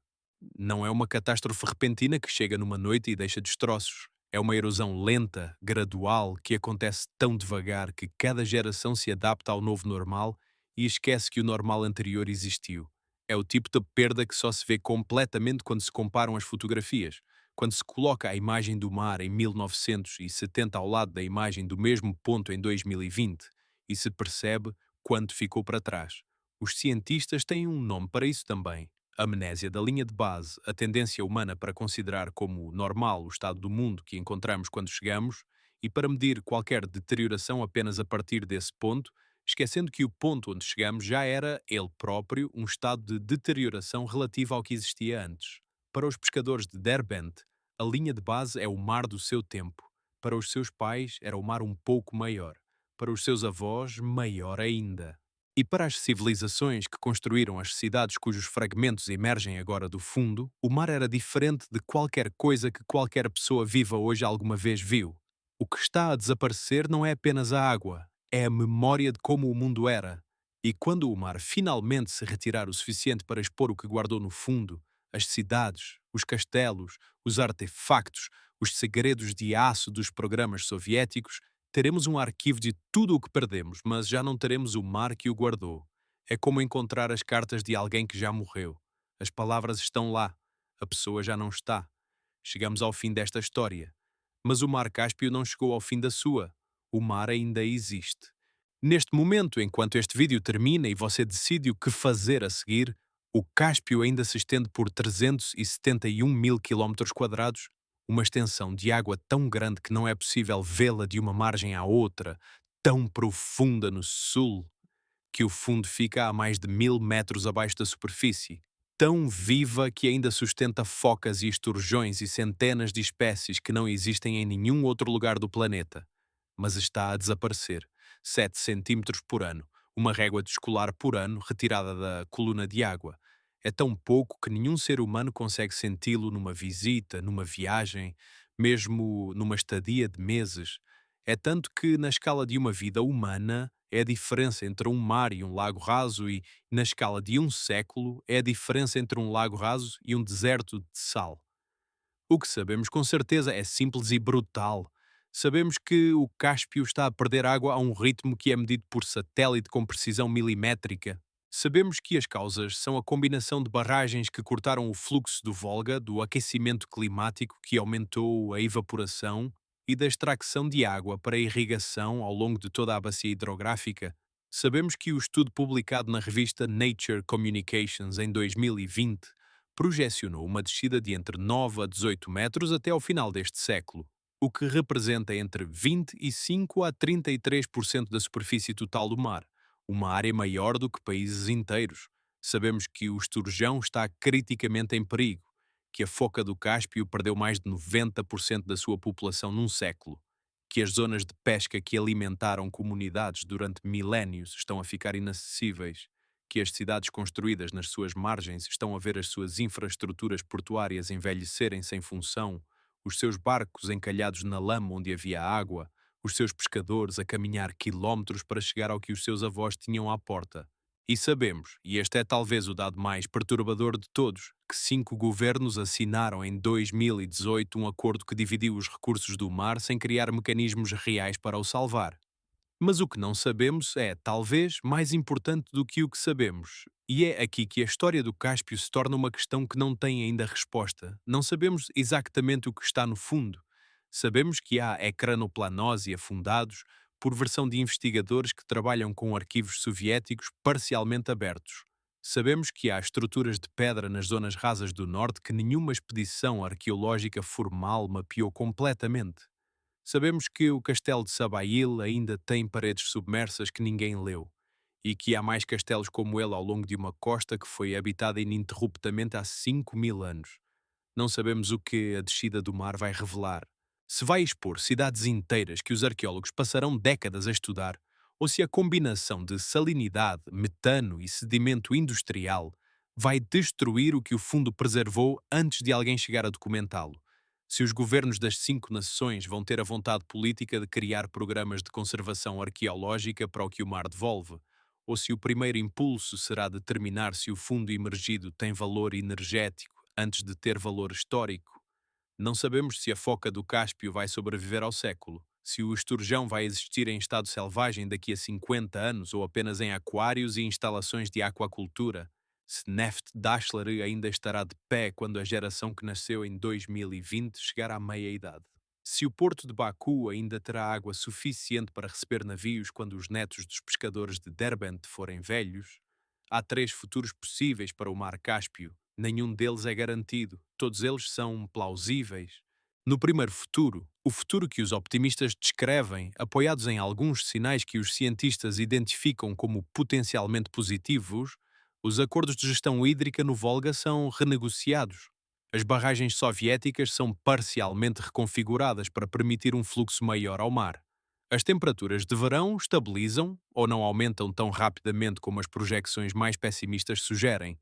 Não é uma catástrofe repentina que chega numa noite e deixa destroços. É uma erosão lenta, gradual, que acontece tão devagar que cada geração se adapta ao novo normal e esquece que o normal anterior existiu. É o tipo de perda que só se vê completamente quando se comparam as fotografias. Quando se coloca a imagem do mar em 1970 ao lado da imagem do mesmo ponto em 2020 e se percebe quanto ficou para trás. Os cientistas têm um nome para isso também. Amnésia da linha de base, a tendência humana para considerar como normal o estado do mundo que encontramos quando chegamos e para medir qualquer deterioração apenas a partir desse ponto, esquecendo que o ponto onde chegamos já era, ele próprio, um estado de deterioração relativo ao que existia antes. Para os pescadores de Derbent, a linha de base é o mar do seu tempo. Para os seus pais, era o mar um pouco maior. Para os seus avós, maior ainda. E para as civilizações que construíram as cidades cujos fragmentos emergem agora do fundo, o mar era diferente de qualquer coisa que qualquer pessoa viva hoje alguma vez viu. O que está a desaparecer não é apenas a água, é a memória de como o mundo era. E quando o mar finalmente se retirar o suficiente para expor o que guardou no fundo, as cidades, os castelos, os artefactos, os segredos de aço dos programas soviéticos, teremos um arquivo de tudo o que perdemos, mas já não teremos o mar que o guardou. É como encontrar as cartas de alguém que já morreu. As palavras estão lá, a pessoa já não está. Chegamos ao fim desta história. Mas o Mar Cáspio não chegou ao fim da sua. O mar ainda existe. Neste momento, enquanto este vídeo termina e você decide o que fazer a seguir, o Cáspio ainda se estende por 371 mil quilómetros quadrados, uma extensão de água tão grande que não é possível vê-la de uma margem à outra, tão profunda no sul, que o fundo fica a mais de 1000 metros abaixo da superfície, tão viva que ainda sustenta focas e esturjões e centenas de espécies que não existem em nenhum outro lugar do planeta. Mas está a desaparecer. 7 centímetros por ano, uma régua de escolar por ano retirada da coluna de água. É tão pouco que nenhum ser humano consegue senti-lo numa visita, numa viagem, mesmo numa estadia de meses. É tanto que, na escala de uma vida humana, é a diferença entre um mar e um lago raso, e, na escala de um século, é a diferença entre um lago raso e um deserto de sal. O que sabemos com certeza é simples e brutal. Sabemos que o Cáspio está a perder água a um ritmo que é medido por satélite com precisão milimétrica. Sabemos que as causas são a combinação de barragens que cortaram o fluxo do Volga, do aquecimento climático que aumentou a evaporação e da extração de água para irrigação ao longo de toda a bacia hidrográfica. Sabemos que o estudo publicado na revista Nature Communications em 2020 projecionou uma descida de entre 9 a 18 metros até ao final deste século, o que representa entre 25 a 33% da superfície total do mar, uma área maior do que países inteiros. Sabemos que o esturjão está criticamente em perigo, que a foca do Cáspio perdeu mais de 90% da sua população num século, que as zonas de pesca que alimentaram comunidades durante milénios estão a ficar inacessíveis, que as cidades construídas nas suas margens estão a ver as suas infraestruturas portuárias envelhecerem sem função, os seus barcos encalhados na lama onde havia água, os seus pescadores a caminhar quilómetros para chegar ao que os seus avós tinham à porta. E sabemos, e este é talvez o dado mais perturbador de todos, que 5 governos assinaram em 2018 um acordo que dividiu os recursos do mar sem criar mecanismos reais para o salvar. Mas o que não sabemos é, talvez, mais importante do que o que sabemos. E é aqui que a história do Cáspio se torna uma questão que não tem ainda resposta. Não sabemos exatamente o que está no fundo. Sabemos que há ecranoplanose afundados por versão de investigadores que trabalham com arquivos soviéticos parcialmente abertos. Sabemos que há estruturas de pedra nas zonas rasas do norte que nenhuma expedição arqueológica formal mapeou completamente. Sabemos que o castelo de Sabail ainda tem paredes submersas que ninguém leu, e que há mais castelos como ele ao longo de uma costa que foi habitada ininterruptamente há 5.000 anos. Não sabemos o que a descida do mar vai revelar. Se vai expor cidades inteiras que os arqueólogos passarão décadas a estudar, ou se a combinação de salinidade, metano e sedimento industrial vai destruir o que o fundo preservou antes de alguém chegar a documentá-lo. Se os governos das 5 nações vão ter a vontade política de criar programas de conservação arqueológica para o que o mar devolve, ou se o primeiro impulso será determinar se o fundo imergido tem valor energético antes de ter valor histórico. Não sabemos se a foca do Cáspio vai sobreviver ao século, se o esturjão vai existir em estado selvagem daqui a 50 anos ou apenas em aquários e instalações de aquacultura, se Neft Daschler ainda estará de pé quando a geração que nasceu em 2020 chegar à meia-idade. Se o porto de Baku ainda terá água suficiente para receber navios quando os netos dos pescadores de Derbent forem velhos, há 3 futuros possíveis para o Mar Cáspio. Nenhum deles é garantido, todos eles são plausíveis. No primeiro futuro, o futuro que os optimistas descrevem, apoiados em alguns sinais que os cientistas identificam como potencialmente positivos, os acordos de gestão hídrica no Volga são renegociados. As barragens soviéticas são parcialmente reconfiguradas para permitir um fluxo maior ao mar. As temperaturas de verão estabilizam ou não aumentam tão rapidamente como as projeções mais pessimistas sugerem,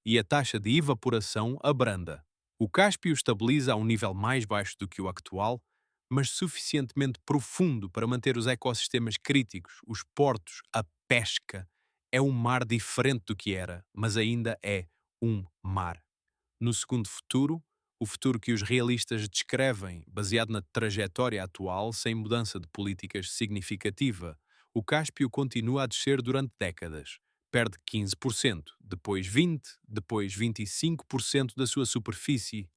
e a taxa de evaporação abranda. O Cáspio estabiliza a um nível mais baixo do que o actual, mas suficientemente profundo para manter os ecossistemas críticos, os portos, a pesca, É um mar diferente do que era, mas ainda é um mar. No segundo futuro, o futuro que os realistas descrevem, baseado na trajetória atual, sem mudança de políticas significativa, o Cáspio continua a descer durante décadas. Perde 15%, depois 20%, depois 25% da sua superfície.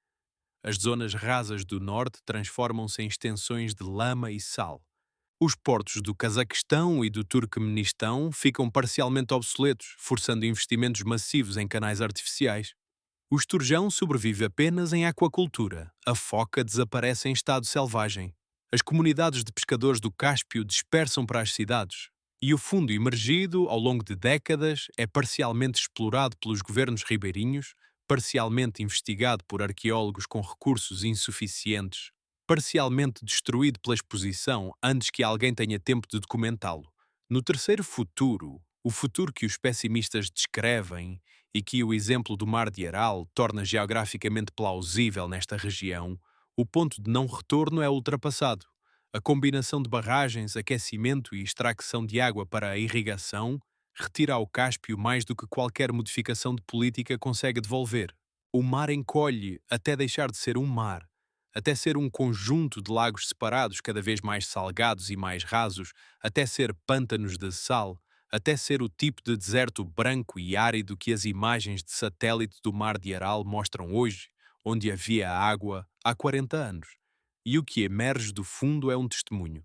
As zonas rasas do norte transformam-se em extensões de lama e sal. Os portos do Cazaquistão e do Turcomenistão ficam parcialmente obsoletos, forçando investimentos massivos em canais artificiais. O esturjão sobrevive apenas em aquacultura. A foca desaparece em estado selvagem. As comunidades de pescadores do Cáspio dispersam para as cidades. E o fundo imergido, ao longo de décadas, é parcialmente explorado pelos governos ribeirinhos, parcialmente investigado por arqueólogos com recursos insuficientes, parcialmente destruído pela exposição antes que alguém tenha tempo de documentá-lo. No terceiro futuro, o futuro que os pessimistas descrevem, e que o exemplo do Mar de Aral torna geograficamente plausível nesta região, o ponto de não retorno é ultrapassado. A combinação de barragens, aquecimento e extracção de água para a irrigação retira ao Cáspio mais do que qualquer modificação de política consegue devolver. O mar encolhe até deixar de ser um mar, até ser um conjunto de lagos separados cada vez mais salgados e mais rasos, até ser pântanos de sal, até ser o tipo de deserto branco e árido que as imagens de satélite do Mar de Aral mostram hoje, onde havia água há 40 anos. E o que emerge do fundo é um testemunho.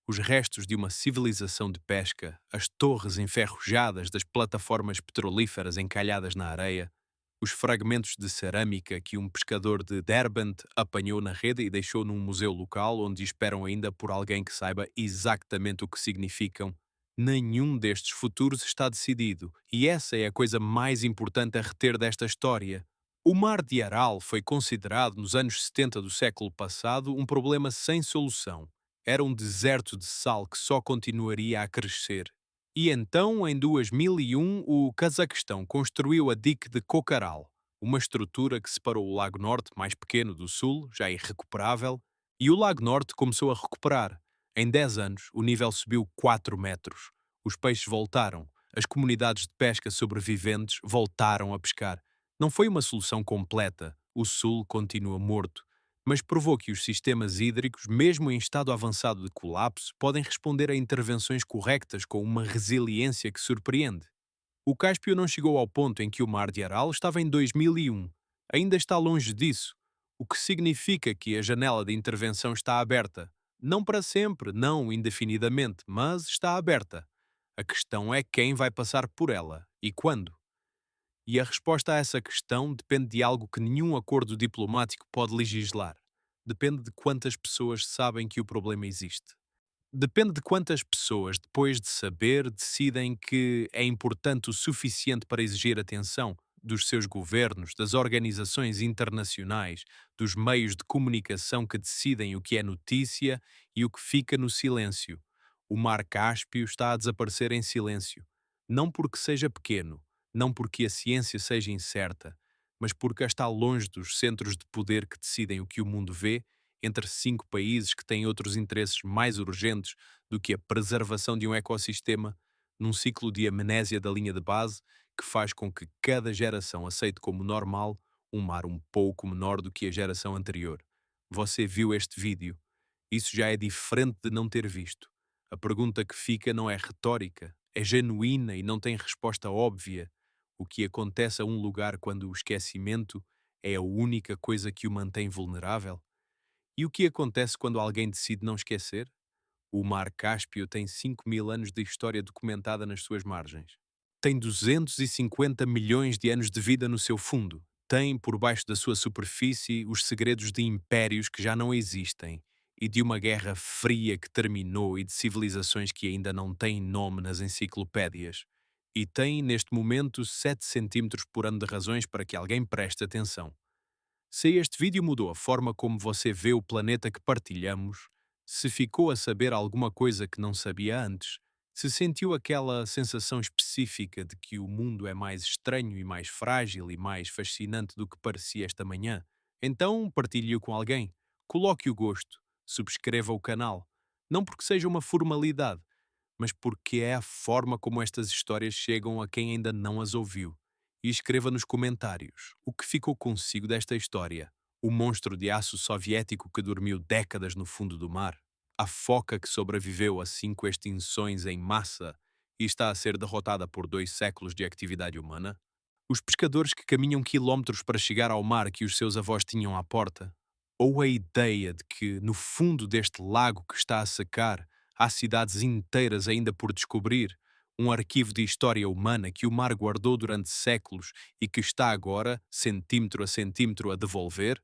Os restos de uma civilização de pesca, as torres enferrujadas das plataformas petrolíferas encalhadas na areia, os fragmentos de cerâmica que um pescador de Derbent apanhou na rede e deixou num museu local onde esperam ainda por alguém que saiba exatamente o que significam. Nenhum destes futuros está decidido, e essa é a coisa mais importante a reter desta história. O Mar de Aral foi considerado, nos anos 70 do século passado, um problema sem solução. Era um deserto de sal que só continuaria a crescer. E então, em 2001, o Cazaquistão construiu a dique de Kokaral, uma estrutura que separou o Lago Norte, mais pequeno, do Sul, já irrecuperável, e o Lago Norte começou a recuperar. Em 10 anos, o nível subiu 4 metros. Os peixes voltaram. As comunidades de pesca sobreviventes voltaram a pescar. Não foi uma solução completa. O Sul continua morto, mas provou que os sistemas hídricos, mesmo em estado avançado de colapso, podem responder a intervenções corretas com uma resiliência que surpreende. O Cáspio não chegou ao ponto em que o Mar de Aral estava em 2001. Ainda está longe disso, o que significa que a janela de intervenção está aberta. Não para sempre, não indefinidamente, mas está aberta. A questão é quem vai passar por ela e quando. E a resposta a essa questão depende de algo que nenhum acordo diplomático pode legislar. Depende de quantas pessoas sabem que o problema existe. Depende de quantas pessoas, depois de saber, decidem que é importante o suficiente para exigir atenção dos seus governos, das organizações internacionais, dos meios de comunicação que decidem o que é notícia e o que fica no silêncio. O Mar Cáspio está a desaparecer em silêncio. Não porque seja pequeno, não porque a ciência seja incerta, mas porque está longe dos centros de poder que decidem o que o mundo vê, entre 5 países que têm outros interesses mais urgentes do que a preservação de um ecossistema, num ciclo de amnésia da linha de base que faz com que cada geração aceite como normal um mar um pouco menor do que a geração anterior. Você viu este vídeo. Isso já é diferente de não ter visto. A pergunta que fica não é retórica, é genuína e não tem resposta óbvia. O que acontece a um lugar quando o esquecimento é a única coisa que o mantém vulnerável? E o que acontece quando alguém decide não esquecer? O Mar Cáspio tem 5.000 anos de história documentada nas suas margens. Tem 250 milhões de anos de vida no seu fundo. Tem, por baixo da sua superfície, os segredos de impérios que já não existem e de uma guerra fria que terminou e de civilizações que ainda não têm nome nas enciclopédias. E tem, neste momento, 7 centímetros por ano de razões para que alguém preste atenção. Se este vídeo mudou a forma como você vê o planeta que partilhamos, se ficou a saber alguma coisa que não sabia antes, se sentiu aquela sensação específica de que o mundo é mais estranho e mais frágil e mais fascinante do que parecia esta manhã, então partilhe-o com alguém, coloque o gosto, subscreva o canal. Não porque seja uma formalidade, mas porque é a forma como estas histórias chegam a quem ainda não as ouviu. E escreva nos comentários o que ficou consigo desta história. O monstro de aço soviético que dormiu décadas no fundo do mar? A foca que sobreviveu a 5 extinções em massa e está a ser derrotada por 2 séculos de atividade humana? Os pescadores que caminham quilómetros para chegar ao mar que os seus avós tinham à porta? Ou a ideia de que, no fundo deste lago que está a secar, há cidades inteiras ainda por descobrir, um arquivo de história humana que o mar guardou durante séculos e que está agora, centímetro a centímetro, a devolver?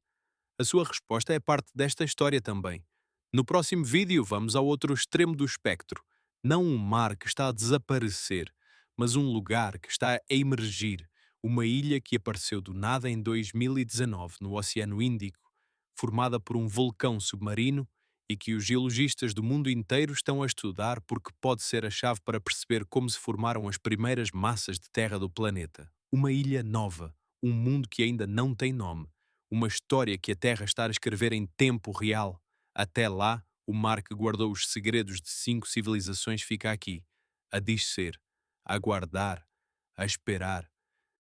A sua resposta é parte desta história também. No próximo vídeo, vamos ao outro extremo do espectro. Não um mar que está a desaparecer, mas um lugar que está a emergir. Uma ilha que apareceu do nada em 2019 no Oceano Índico, formada por um vulcão submarino e que os geologistas do mundo inteiro estão a estudar porque pode ser a chave para perceber como se formaram as primeiras massas de terra do planeta. Uma ilha nova, um mundo que ainda não tem nome, uma história que a Terra está a escrever em tempo real. Até lá, o mar que guardou os segredos de 5 civilizações fica aqui, a disser, a guardar, a esperar.